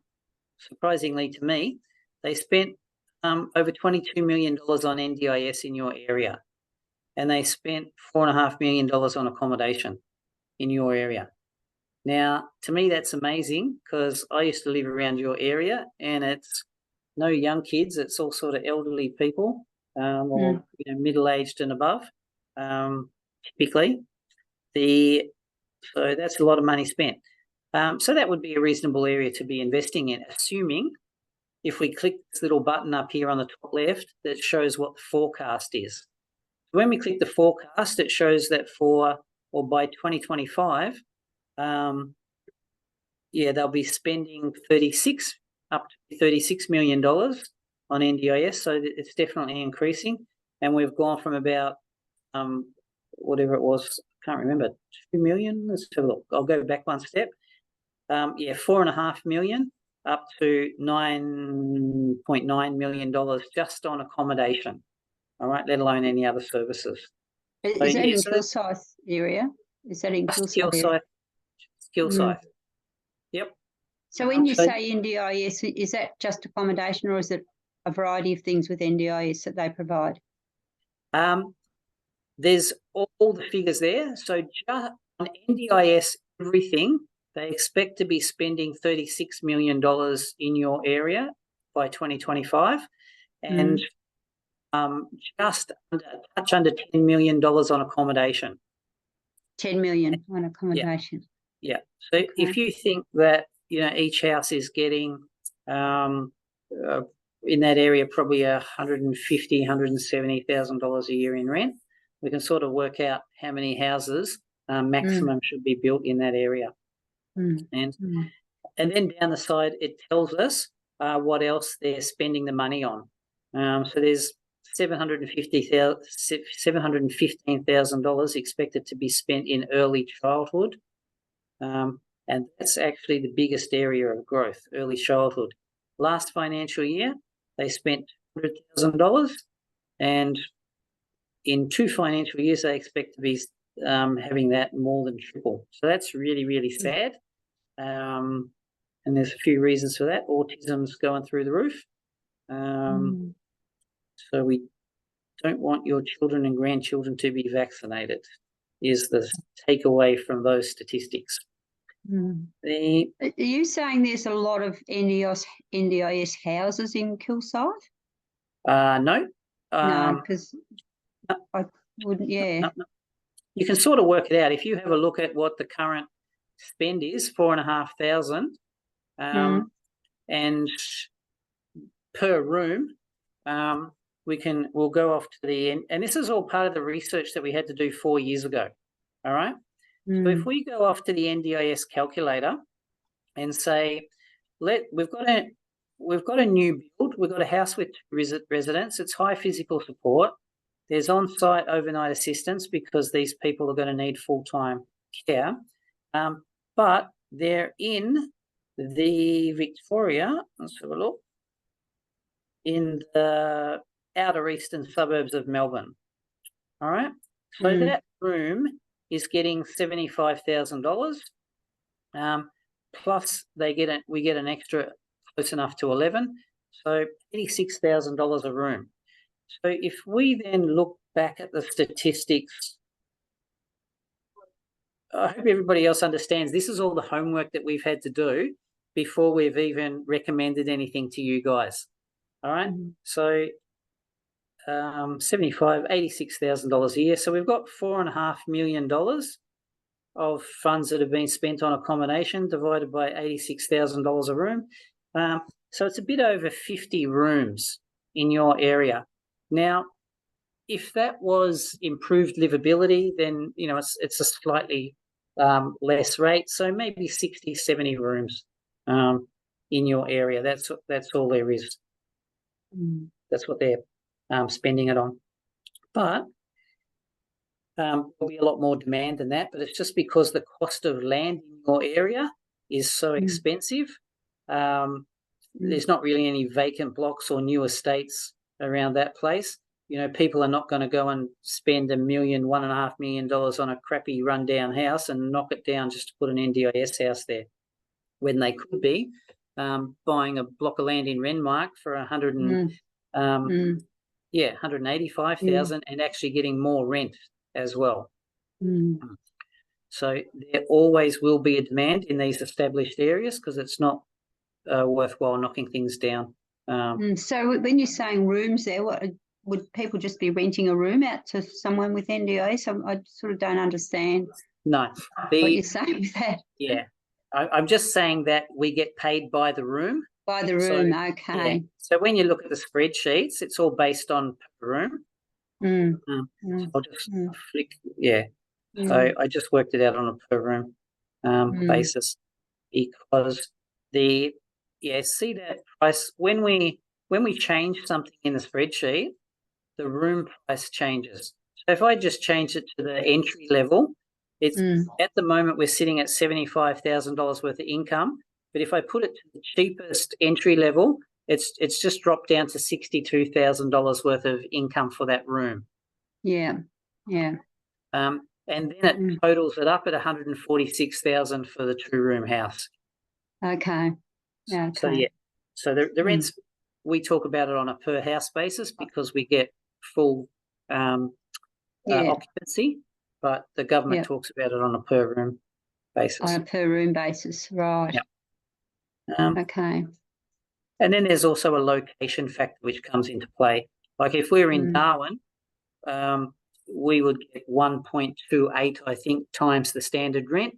[SPEAKER 1] surprisingly to me, they spent over $22 million on NDIS in your area, and they spent $4.5 million on accommodation in your area. Now, to me, that's amazing, because I used to live around your area, and it's no young kids; it's all sort of elderly people, or middle-aged and above, typically. So that's a lot of money spent. So that would be a reasonable area to be investing in, assuming if we click this little button up here on the top left that shows what the forecast is. When we click the forecast, it shows that by 2025, they'll be spending up to $36 million on NDIS. So it's definitely increasing. And we've gone from about whatever it was, I can't remember, 2 million. Let's have a look. I'll go back one step. $4.5 million up to $9.9 million just on accommodation. All right, let alone any other services.
[SPEAKER 2] Is that in Kilsyth area? Is that in Kilsyth?
[SPEAKER 1] Kilsyth. Yep.
[SPEAKER 2] So when you say NDIS, is that just accommodation, or is it a variety of things with NDIS that they provide?
[SPEAKER 1] There's all the figures there. So just on NDIS, everything, they expect to be spending $36 million in your area by 2025, and just a touch under $10 million on accommodation.
[SPEAKER 2] 10 million on accommodation.
[SPEAKER 1] Yeah. So if you think that each house is getting in that area probably $150,000, $170,000 a year in rent, we can sort of work out how many houses maximum should be built in that area. And then down the side, it tells us what else they're spending the money on. So there's $715,000 expected to be spent in early childhood. And that's actually the biggest area of growth, early childhood. Last financial year, they spent $100,000, and in 2 financial years, they expect to be having that more than triple. So that's really sad. and there's a few reasons for that. Autism's going through the roof. So we don't want your children and grandchildren to be vaccinated, is the takeaway from those statistics.
[SPEAKER 2] Are you saying there's a lot of NDIS houses in Kilsyth?
[SPEAKER 1] No.
[SPEAKER 2] No, because I wouldn't,
[SPEAKER 1] No. You can sort of work it out. If you have a look at what the current spend is, 4,500, and per room, we'll go off to the end. And this is all part of the research that we had to do 4 years ago. All right. So if we go off to the NDIS calculator and say, we've got a new build, we've got a house with residents, it's high physical support, there's on-site overnight assistance because these people are going to need full-time care, but they're in the Victoria, let's have a look, in the outer eastern suburbs of Melbourne. All right. So that room is getting $75,000, plus we get an extra close enough to 11, so $86,000 a room. So if we then look back at the statistics, I hope everybody else understands this is all the homework that we've had to do before we've even recommended anything to you guys. All right. So $86,000 a year. So we've got $4.5 million of funds that have been spent on accommodation divided by $86,000 a room. So it's a bit over 50 rooms in your area. Now, if that was improved livability, then, you know, it's a slightly less rate. So maybe 60, 70 rooms in your area. That's all there is. That's what they're spending it on. But there'll be a lot more demand than that, but it's just because the cost of land in your area is so expensive. There's not really any vacant blocks or new estates around that place. You know, people are not going to go and spend $1.5 million on a crappy rundown house and knock it down just to put an NDIS house there, when they could be buying a block of land in Renmark for $185,000 and actually getting more rent as well. So there always will be a demand in these established areas because it's not worthwhile knocking things down.
[SPEAKER 2] So when you're saying rooms there, would people just be renting a room out to someone with NDIS? I sort of don't understand what you're saying with that.
[SPEAKER 1] Yeah, I'm just saying that we get paid by the room.
[SPEAKER 2] By the room,
[SPEAKER 1] so,
[SPEAKER 2] okay.
[SPEAKER 1] Yeah. So when you look at the spreadsheets, it's all based on per room. I'll just flick, So I just worked it out on a per room basis because see that price when we change something in the spreadsheet, the room price changes. So if I just change it to the entry level, it's at the moment we're sitting at $75,000 worth of income. But if I put it to the cheapest entry level, it's just dropped down to $62,000 worth of income for that room.
[SPEAKER 2] Yeah.
[SPEAKER 1] And then it totals it up at $146,000 for the 2-room house.
[SPEAKER 2] Okay.
[SPEAKER 1] So the rents, we talk about it on a per house basis because we get full occupancy, but the government talks about it on a per room basis.
[SPEAKER 2] On a per room basis, right.
[SPEAKER 1] Yeah.
[SPEAKER 2] Okay.
[SPEAKER 1] And then there's also a location factor which comes into play. Like if we're in Darwin, we would get 1.28, I think, times the standard rent.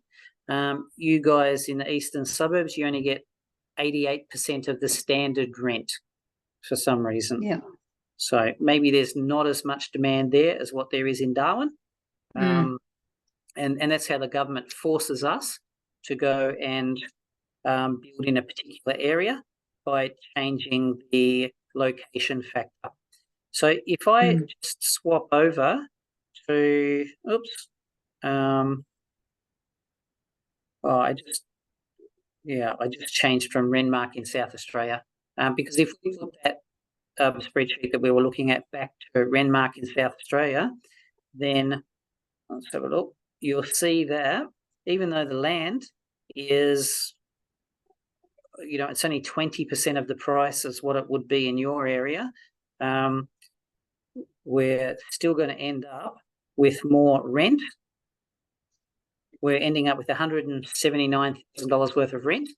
[SPEAKER 1] You guys in the eastern suburbs, you only get 88% of the standard rent for some reason.
[SPEAKER 2] Yeah.
[SPEAKER 1] So maybe there's not as much demand there as what there is in Darwin. And that's how the government forces us to go and build in a particular area by changing the location factor. So if I just swap over to, I just changed from Renmark in South Australia because if we put that spreadsheet that we were looking at back to Renmark in South Australia, then let's have a look. You'll see that even though the land is, you know, it's only 20% of the price as what it would be in your area. We're still going to end up with more rent. We're ending up with $179,000 worth of rent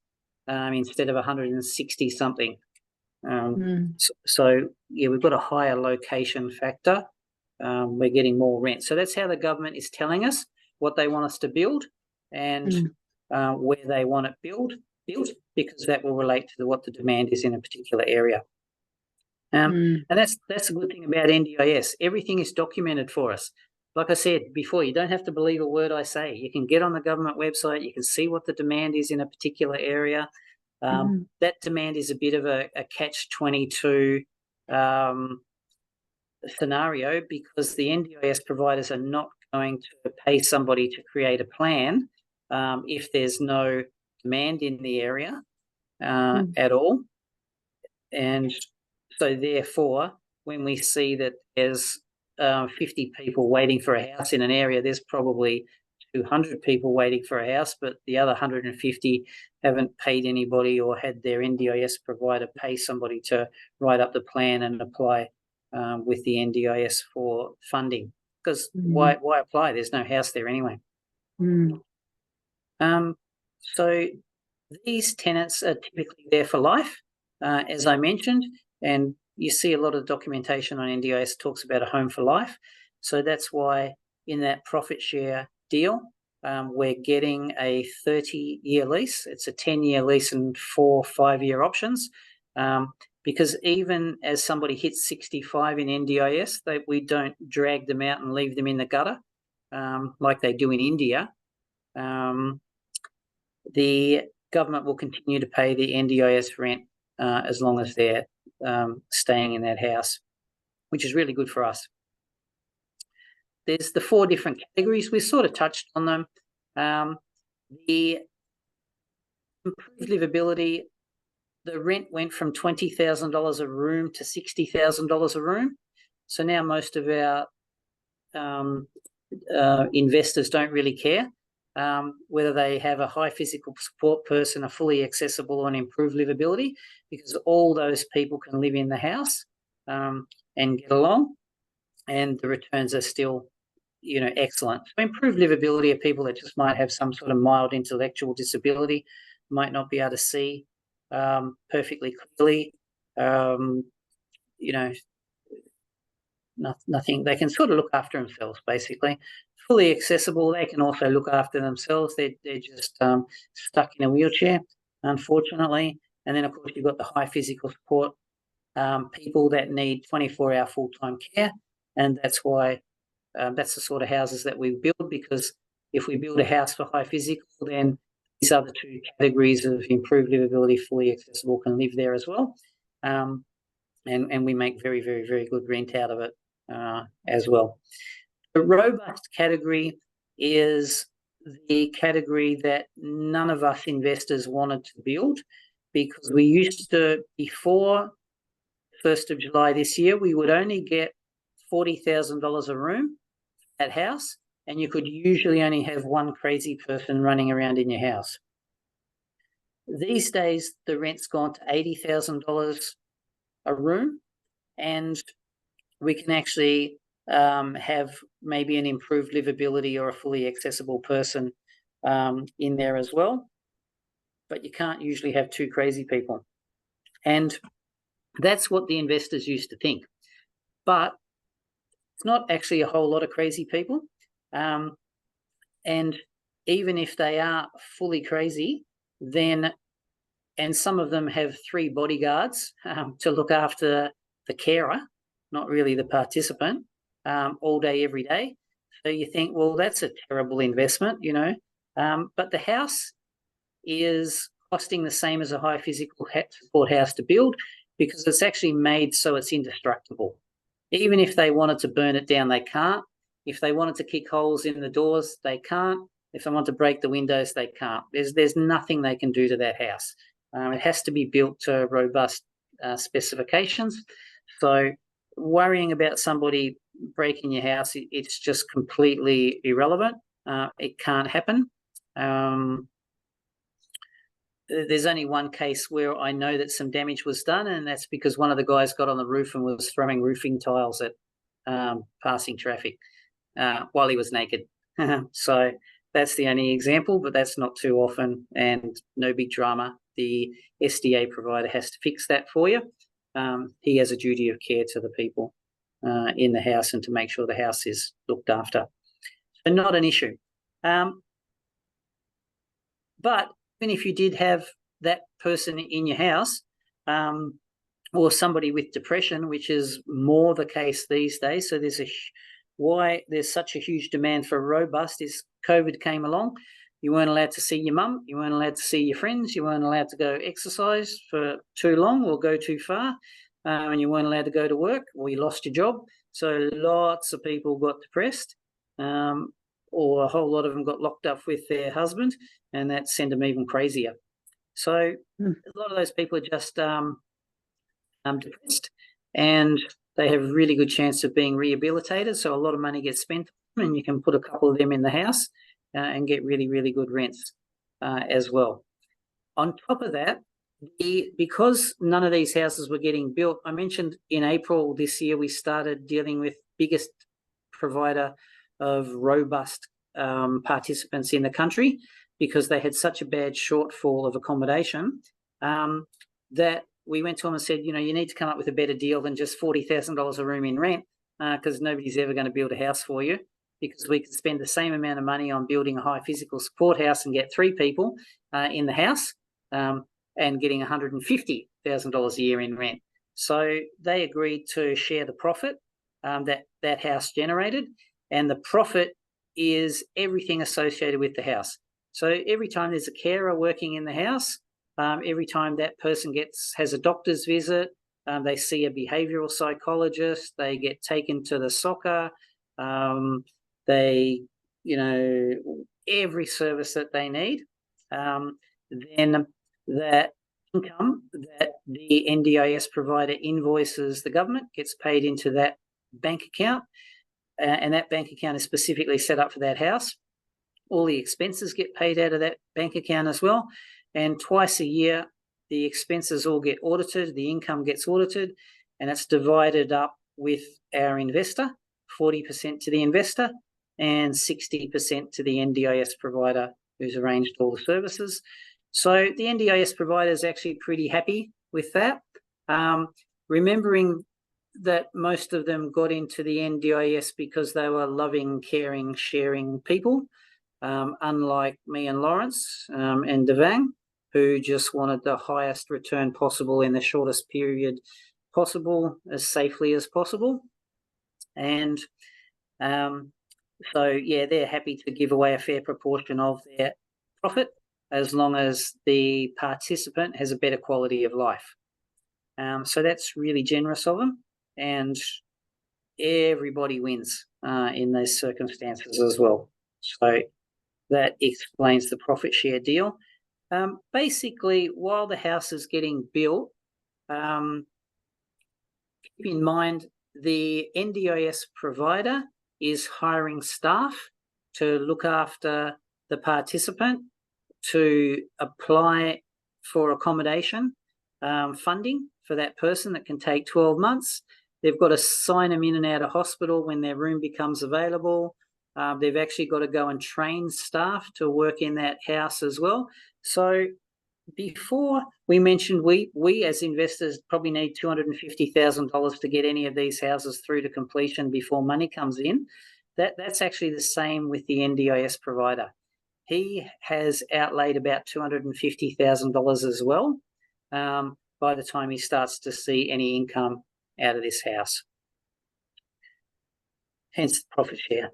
[SPEAKER 1] instead of 160 something. So yeah, we've got a higher location factor. We're getting more rent. So that's how the government is telling us what they want us to build and where they want it built, because that will relate to what the demand is in a particular area. And that's a good thing about NDIS. Everything is documented for us. Like I said before, you don't have to believe a word I say. You can get on the government website. You can see what the demand is in a particular area. That demand is a bit of a catch-22 scenario, because the NDIS providers are not going to pay somebody to create a plan if there's no demand in the area at all. And so therefore, when we see that there's 50 people waiting for a house in an area, there's probably 200 people waiting for a house, but the other 150 haven't paid anybody or had their NDIS provider pay somebody to write up the plan and apply with the NDIS for funding. Because why apply? There's no house there anyway. So these tenants are typically there for life, as I mentioned, and you see a lot of documentation on NDIS talks about a home for life. So that's why in that profit share deal, we're getting a 30-year lease. It's a 10-year lease and 4 5-year options. Because even as somebody hits 65 in NDIS, we don't drag them out and leave them in the gutter like they do in India. The government will continue to pay the NDIS rent as long as they're staying in that house, which is really good for us. There's the 4 different categories. We sort of touched on them. The improved livability, the rent went from $20,000 a room to $60,000 a room. So now most of our investors don't really care whether they have a high physical support person, a fully accessible, or an improved livability, because all those people can live in the house and get along, and the returns are still, you know, excellent. So improved livability are people that just might have some sort of mild intellectual disability, might not be able to see perfectly clearly, you know, nothing. They can sort of look after themselves, basically. Fully accessible, they can also look after themselves. They're just stuck in a wheelchair, unfortunately. And then, of course, you've got the high physical support people that need 24-hour full-time care, and that's why that's the sort of houses that we build, because if we build a house for high physical, then these other 2 categories of improved livability, fully accessible, can live there as well. And we make very, very, very good rent out of it as well. The robust category is the category that none of us investors wanted to build, because we used to, before 1st of July this year, we would only get $40,000 a room at house, and you could usually only have 1 crazy person running around in your house. These days, the rent's gone to $80,000 a room, and we can actually have maybe an improved livability or a fully accessible person in there as well. But you can't usually have 2 crazy people. And that's what the investors used to think. But it's not actually a whole lot of crazy people. And even if they are fully crazy, then, and some of them have 3 bodyguards to look after the carer, not really the participant, all day, every day. So you think, well, that's a terrible investment, you know. But the house is costing the same as a high physical support house to build, because it's actually made so it's indestructible. Even if they wanted to burn it down, they can't. If they wanted to kick holes in the doors, they can't. If they want to break the windows, they can't. There's nothing they can do to that house. It has to be built to robust specifications. So worrying about somebody breaking your house, it's just completely irrelevant. It can't happen. there's only one case where I know that some damage was done, and that's because one of the guys got on the roof and was throwing roofing tiles at passing traffic while he was naked. So that's the only example, but that's not too often and no big drama. The SDA provider has to fix that for you. He has a duty of care to the people in the house and to make sure the house is looked after. So not an issue. But even if you did have that person in your house or somebody with depression, which is more the case these days, so there's why there's such a huge demand for robust is COVID came along. You weren't allowed to see your mum, you weren't allowed to see your friends, you weren't allowed to go exercise for too long or go too far, and you weren't allowed to go to work, or you lost your job. So lots of people got depressed, or a whole lot of them got locked up with their husband, and that sent them even crazier. So a lot of those people are just depressed, and they have a really good chance of being rehabilitated. So a lot of money gets spent, and you can put a couple of them in the house and get really, really good rents as well. On top of that, because none of these houses were getting built, I mentioned in April this year we started dealing with biggest provider of robust participants in the country, because they had such a bad shortfall of accommodation that we went to them and said, you need to come up with a better deal than just $40,000 a room in rent, because nobody's ever going to build a house for you, because we could spend the same amount of money on building a high physical support house and get 3 people in the house and getting $150,000 a year in rent. So they agreed to share the profit that house generated, and the profit is everything associated with the house. So every time there's a carer working in the house, every time that person has a doctor's visit, they see a behavioural psychologist, they get taken to the soccer, they, every service that they need, then that income that the NDIS provider invoices the government gets paid into that bank account, and that bank account is specifically set up for that house. All the expenses get paid out of that bank account as well, and twice a year the expenses all get audited, the income gets audited, and it's divided up with our investor, 40% to the investor and 60% to the NDIS provider who's arranged all the services. So the NDIS provider is actually pretty happy with that, remembering that most of them got into the NDIS because they were loving, caring, sharing people, unlike me and Lawrence and Devang, who just wanted the highest return possible in the shortest period possible, as safely as possible. And so, yeah, they're happy to give away a fair proportion of their profit as long as the participant has a better quality of life. So that's really generous of them, and everybody wins in those circumstances as well. So that explains the profit share deal. Basically, while the house is getting built, keep in mind the NDIS provider is hiring staff to look after the participant, to apply for accommodation funding for that person that can take 12 months. They've got to sign them in and out of hospital when their room becomes available. They've actually got to go and train staff to work in that house as well. So before we mentioned we as investors probably need $250,000 to get any of these houses through to completion before money comes in. That's actually the same with the NDIS provider. He has outlaid about $250,000 as well by the time he starts to see any income out of this house. Hence the profit share.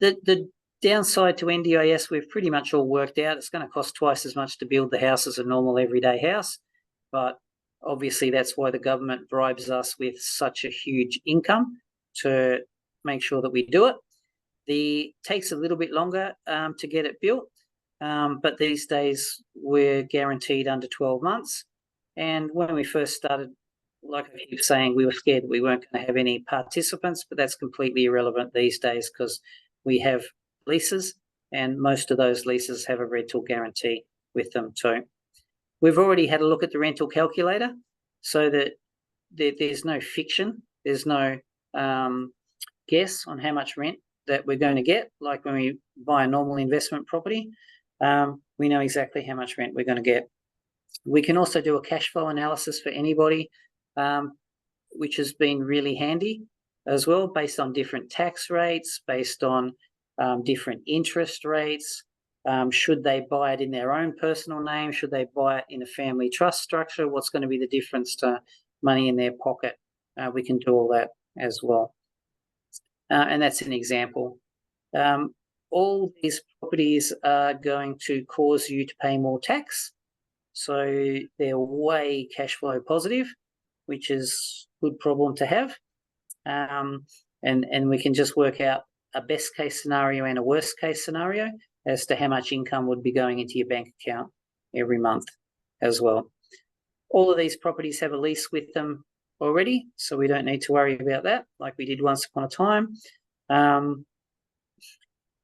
[SPEAKER 1] The downside to NDIS, we've pretty much all worked out. It's going to cost twice as much to build the house as a normal everyday house, but obviously that's why the government bribes us with such a huge income to make sure that we do it. It takes a little bit longer to get it built, but these days we're guaranteed under 12 months. And when we first started, like I keep saying, we were scared that we weren't going to have any participants, but that's completely irrelevant these days because we have leases, and most of those leases have a rental guarantee with them too. We've already had a look at the rental calculator so that there's no fiction. There's no guess on how much rent that we're going to get. Like when we buy a normal investment property, we know exactly how much rent we're going to get. We can also do a cash flow analysis for anybody, which has been really handy as well, based on different tax rates, based on different interest rates. Should they buy it in their own personal name? Should they buy it in a family trust structure? What's going to be the difference to money in their pocket? We can do all that as well. And that's an example. All these properties are going to cause you to pay more tax. So they're way cash flow positive, which is a good problem to have. And we can just work out a best case scenario and a worst case scenario as to how much income would be going into your bank account every month as well. All of these properties have a lease with them already, so we don't need to worry about that like we did once upon a time.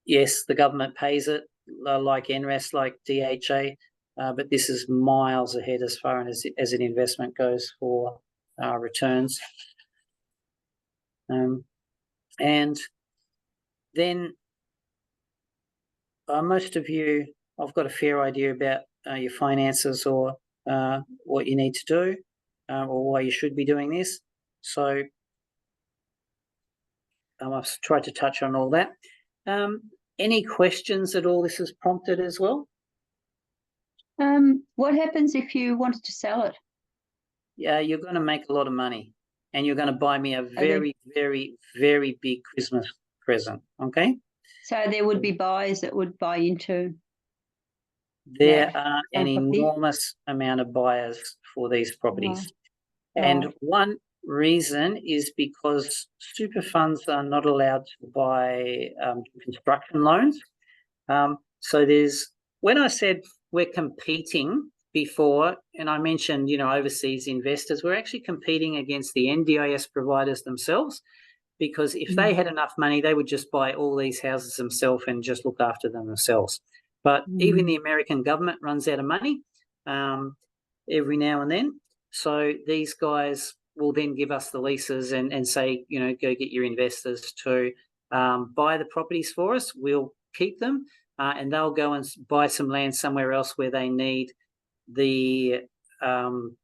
[SPEAKER 1] Yes, the government pays it, like NRES, like DHA, but this is miles ahead as far as an investment goes for returns. And then most of you, I've got a fair idea about your finances or what you need to do or why you should be doing this. So I've tried to touch on all that. Any questions at all this has prompted as well?
[SPEAKER 2] What happens if you wanted to sell it?
[SPEAKER 1] Yeah, you're going to make a lot of money and you're going to buy me a very, very, very big Christmas present, okay?
[SPEAKER 2] So there would be buyers that would buy into?
[SPEAKER 1] There are an enormous amount of buyers for these properties. Right. And one reason is because super funds are not allowed to buy construction loans. So when I said we're competing before, and I mentioned, overseas investors, we're actually competing against the NDIS providers themselves, because if they had enough money, they would just buy all these houses themselves and just look after them themselves. But even the American government runs out of money every now and then. So these guys will then give us the leases and say, go get your investors to buy the properties for us. We'll keep them and they'll go and buy some land somewhere else where they need the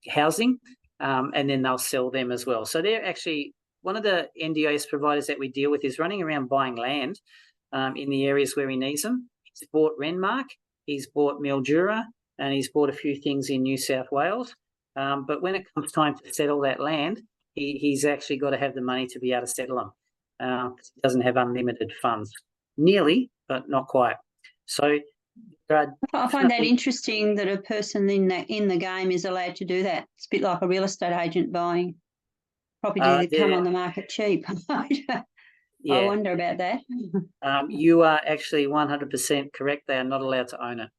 [SPEAKER 1] housing and then they'll sell them as well. So they're actually, one of the NDIS providers that we deal with is running around buying land in the areas where he needs them. He's bought Renmark, he's bought Mildura, and he's bought a few things in New South Wales. But when it comes time to settle that land, he's actually got to have the money to be able to settle them. He doesn't have unlimited funds. Nearly, but not quite. So
[SPEAKER 2] I find that interesting that a person in the game is allowed to do that. It's a bit like a real estate agent buying property that come on the market cheap. Yeah. I wonder about that.
[SPEAKER 1] You are actually 100% correct. They are not allowed to own it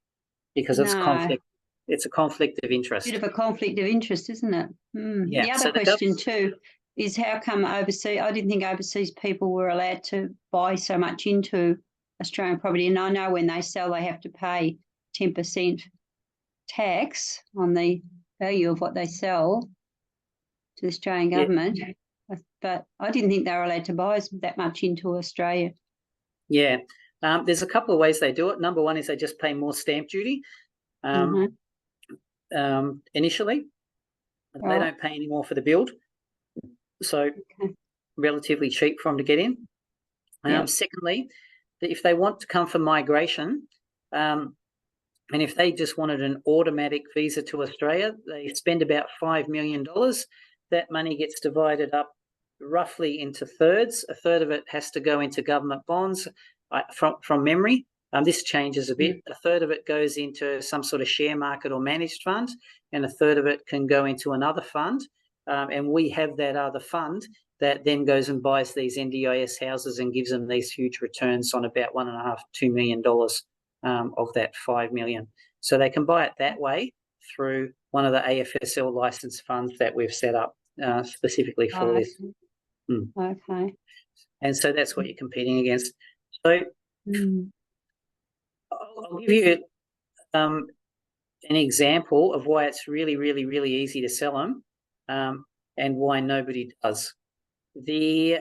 [SPEAKER 1] because it's conflict. It's a conflict of interest.
[SPEAKER 2] Bit of a conflict of interest, isn't it? Yeah. The other question too is how come overseas? I didn't think overseas people were allowed to buy so much into Australian property, and I know when they sell, they have to pay 10% tax on the value of what they sell to the Australian government. But I didn't think they were allowed to buy that much into Australia.
[SPEAKER 1] Yeah. There's a couple of ways they do it. Number one is they just pay more stamp duty initially. They don't pay any more for the build. So relatively cheap for them to get in. Secondly, if they want to come for migration, and if they just wanted an automatic visa to Australia, they spend about $5 million. That money gets divided up roughly into thirds. A third of it has to go into government bonds from memory. This changes a bit. A third of it goes into some sort of share market or managed fund, and a third of it can go into another fund. And we have that other fund that then goes and buys these NDIS houses and gives them these huge returns on about $1.5–2 million of that $5 million. So they can buy it that way through one of the AFSL licensed funds that we've set up specifically for this.
[SPEAKER 2] Okay.
[SPEAKER 1] And so that's what you're competing against. So I'll give you an example of why it's really, really, really easy to sell them, and why nobody does. So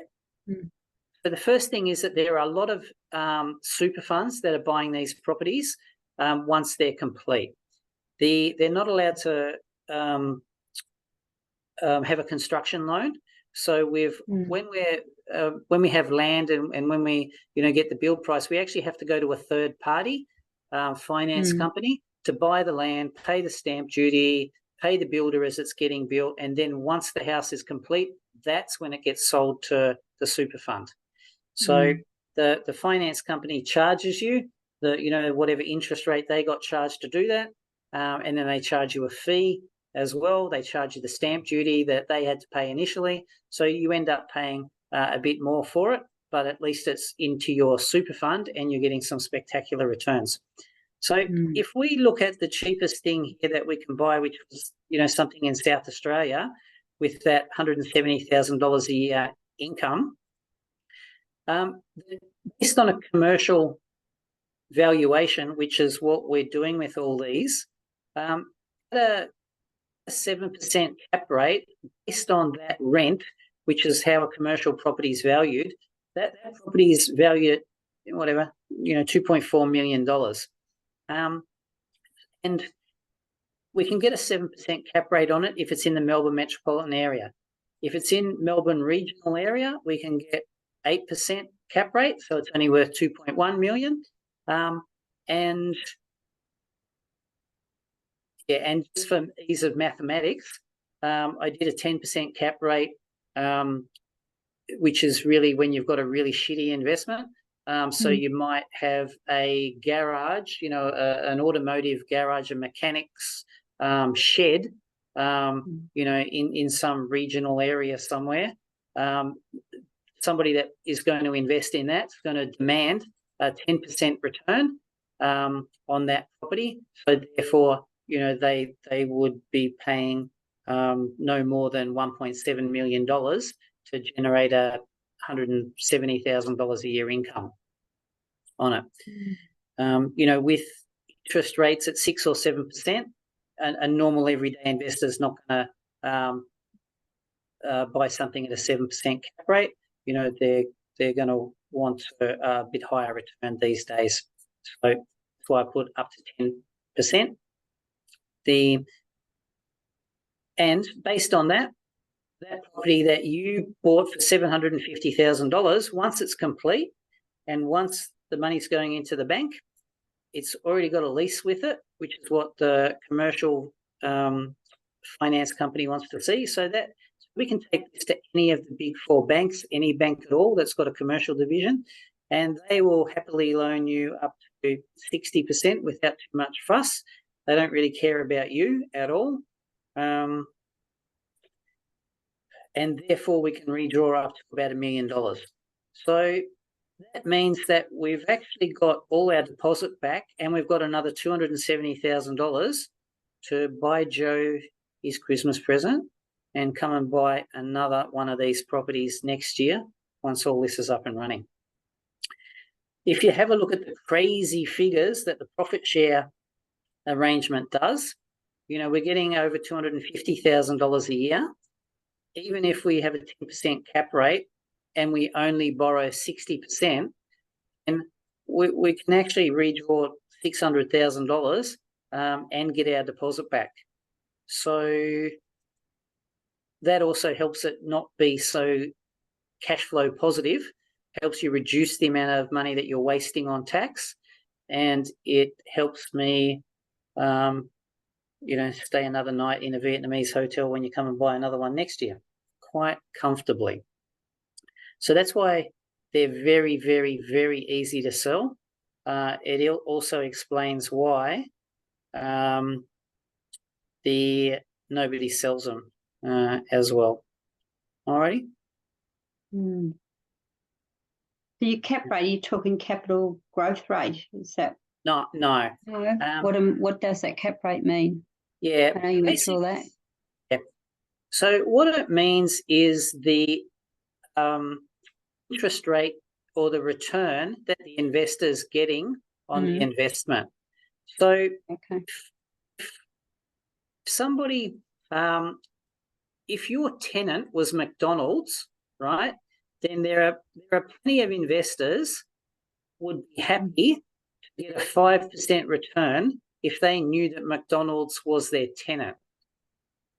[SPEAKER 1] the first thing is that there are a lot of super funds that are buying these properties once they're complete. They're not allowed to have a construction loan. So when we have land and when we get the build price, we actually have to go to a third party finance company to buy the land, pay the stamp duty, pay the builder as it's getting built, and then once the house is complete, that's when it gets sold to the super fund. So the finance company charges you whatever interest rate they got charged to do that, and then they charge you a fee as well. They charge you the stamp duty that they had to pay initially, so you end up paying a bit more for it, but at least it's into your super fund and you're getting some spectacular returns. So if we look at the cheapest thing here that we can buy, which was something in South Australia with that $170,000 a year income, based on a commercial valuation, which is what we're doing with all these, at a 7% cap rate, based on that rent, which is how a commercial property is valued, that property is valued at whatever, $2.4 million. And we can get a 7% cap rate on it if it's in the Melbourne metropolitan area. If it's in Melbourne regional area, we can get 8% cap rate, so it's only worth $2.1 million. And just for ease of mathematics, I did a 10% cap rate, which is really when you've got a really shitty investment. So you might have a garage, an automotive garage, a mechanics shed, in some regional area somewhere. Somebody that is going to invest in that is going to demand a 10% return on that property. So therefore, they would be paying no more than $1.7 million to generate a $170,000 a year income on it. With interest rates at 6 or 7%, a normal everyday investor is not going to buy something at a 7% cap rate. They're going to want a bit higher return these days. So that's why I put up to 10%. And based on that property that you bought for $750,000, once it's complete and once the money's going into the bank, it's already got a lease with it, which is what the commercial finance company wants to see. So that we can take this to any of the big four banks, any bank at all that's got a commercial division, and they will happily loan you up to 60% without too much fuss. They don't really care about you at all. And therefore we can redraw up to about $1 million. So that means that we've actually got all our deposit back, and we've got another $270,000 to buy Joe his Christmas present and come and buy another one of these properties next year once all this is up and running. If you have a look at the crazy figures that the profit share arrangement does, we're getting over $250,000 a year. Even if we have a 10% cap rate and we only borrow 60%, and we can actually redraw $600,000 and get our deposit back. So that also helps it not be so cash flow positive, helps you reduce the amount of money that you're wasting on tax, and it helps me stay another night in a Vietnamese hotel when you come and buy another one next year quite comfortably. So that's why they're very, very, very easy to sell. It also explains why nobody sells them as well. Alrighty.
[SPEAKER 2] So your cap rate, are you talking capital growth rate? Is that?
[SPEAKER 1] No.
[SPEAKER 2] What does that cap rate mean?
[SPEAKER 1] Yeah.
[SPEAKER 2] I know you went through all that.
[SPEAKER 1] Yeah. So what it means is the interest rate or the return that the investor's getting on the investment. So if somebody, if your tenant was McDonald's, right, then there are plenty of investors would be happy to get a 5% return if they knew that McDonald's was their tenant.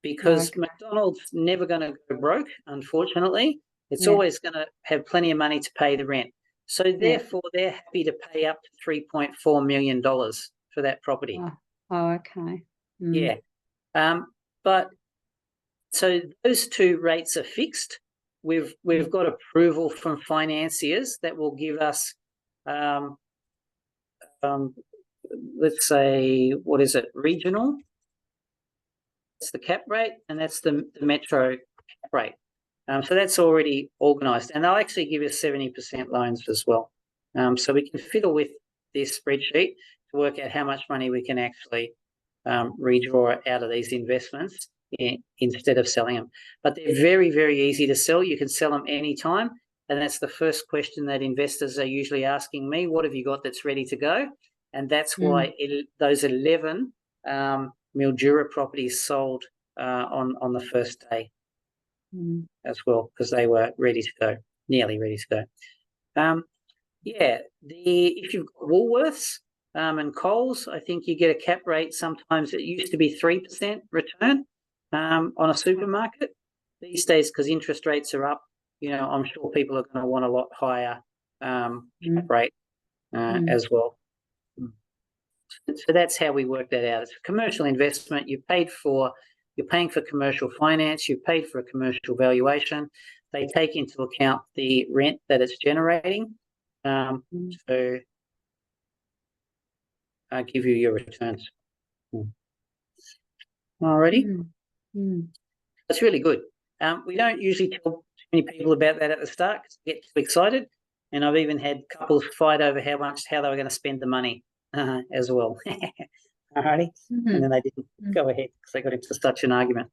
[SPEAKER 1] Because McDonald's never going to go broke, unfortunately. It's always going to have plenty of money to pay the rent. So therefore, they're happy to pay up to $3.4 million for that property.
[SPEAKER 2] Oh, okay.
[SPEAKER 1] Yeah. But so those two rates are fixed. We've got approval from financiers that will give us, let's say, what is it, regional? That's the cap rate, and that's the metro cap rate. So that's already organised, and they'll actually give us 70% loans as well. So we can fiddle with this spreadsheet to work out how much money we can actually redraw out of these investments instead of selling them. But they're very, very easy to sell. You can sell them anytime, and that's the first question that investors are usually asking me: what have you got that's ready to go? And that's why those 11 Mildura properties sold on the first day as well, because they were ready to go, nearly ready to go. If you've got Woolworths and Coles, I think you get a cap rate. Sometimes it used to be 3% return on a supermarket. These days, because interest rates are up, I'm sure people are going to want a lot higher cap rate as well. So that's how we work that out. It's a commercial investment. You're paying for commercial finance. You've paid for a commercial valuation. They take into account the rent that it's generating. So I'll give you your returns. Alrighty. That's really good. We don't usually tell too many people about that at the start because they get too excited. And I've even had couples fight over how they were going to spend the money as well. Alrighty. And then they didn't go ahead because they got into such an argument.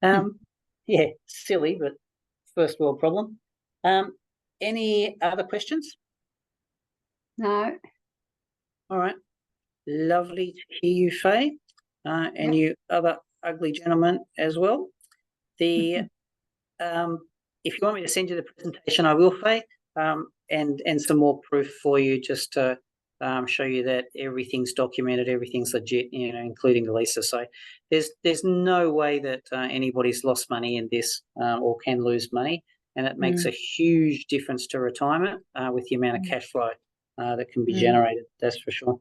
[SPEAKER 1] Yeah, silly, but first world problem. Any other questions?
[SPEAKER 2] No.
[SPEAKER 1] All right. Lovely to hear you, Faye, and you other ugly gentlemen as well. If you want me to send you the presentation, I will, Faye, and some more proof for you just to show you that everything's documented, everything's legit, including the leases. So there's no way that anybody's lost money in this or can lose money, and it makes a huge difference to retirement with the amount of cash flow that can be generated. That's for sure.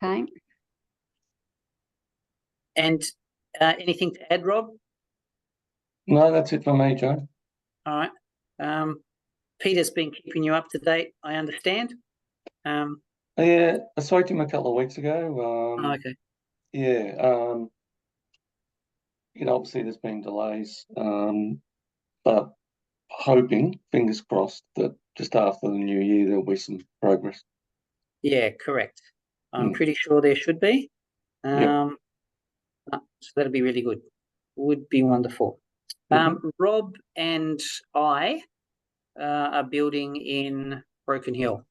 [SPEAKER 2] Okay.
[SPEAKER 1] And anything to add, Rob?
[SPEAKER 3] No, that's it for me, Joe.
[SPEAKER 1] All right. Peter's been keeping you up to date, I understand.
[SPEAKER 3] Yeah, I spoke to him a couple of weeks ago.
[SPEAKER 1] Okay.
[SPEAKER 3] Yeah. Obviously there's been delays, but hoping, fingers crossed, that just after the new year there'll be some progress.
[SPEAKER 1] Yeah, correct. I'm pretty sure there should be. So that'll be really good. Would be wonderful. Rob and I are building in Broken Hill,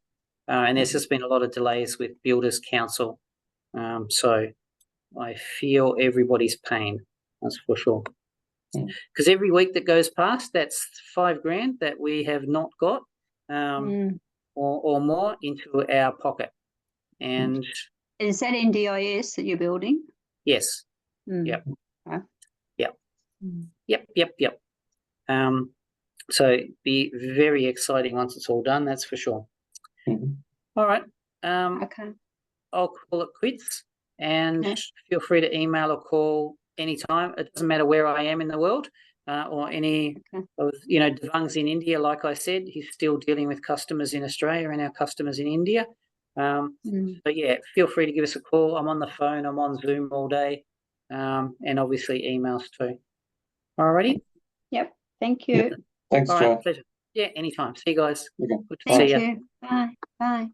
[SPEAKER 1] and there's just been a lot of delays with Builders Council. So I feel everybody's pain, that's for sure. Because every week that goes past, that's $5,000 that we have not got or more into our pocket. And
[SPEAKER 2] is that NDIS that you're building?
[SPEAKER 1] Yes. Yep.
[SPEAKER 2] Okay.
[SPEAKER 1] Yep. So it'd be very exciting once it's all done, that's for sure. All right.
[SPEAKER 2] Okay.
[SPEAKER 1] I'll call it quits, and feel free to email or call anytime. It doesn't matter where I am in the world, or any of Devang's in India. Like I said, he's still dealing with customers in Australia and our customers in India. But yeah, feel free to give us a call. I'm on the phone. I'm on Zoom all day, and obviously emails too. Alrighty.
[SPEAKER 2] Yep. Thank you.
[SPEAKER 3] Thanks,
[SPEAKER 1] All
[SPEAKER 3] Joe.
[SPEAKER 1] right, pleasure. Yeah, anytime. See you guys.
[SPEAKER 3] Okay.
[SPEAKER 1] Good to see you.
[SPEAKER 2] Thank you. Bye. Bye.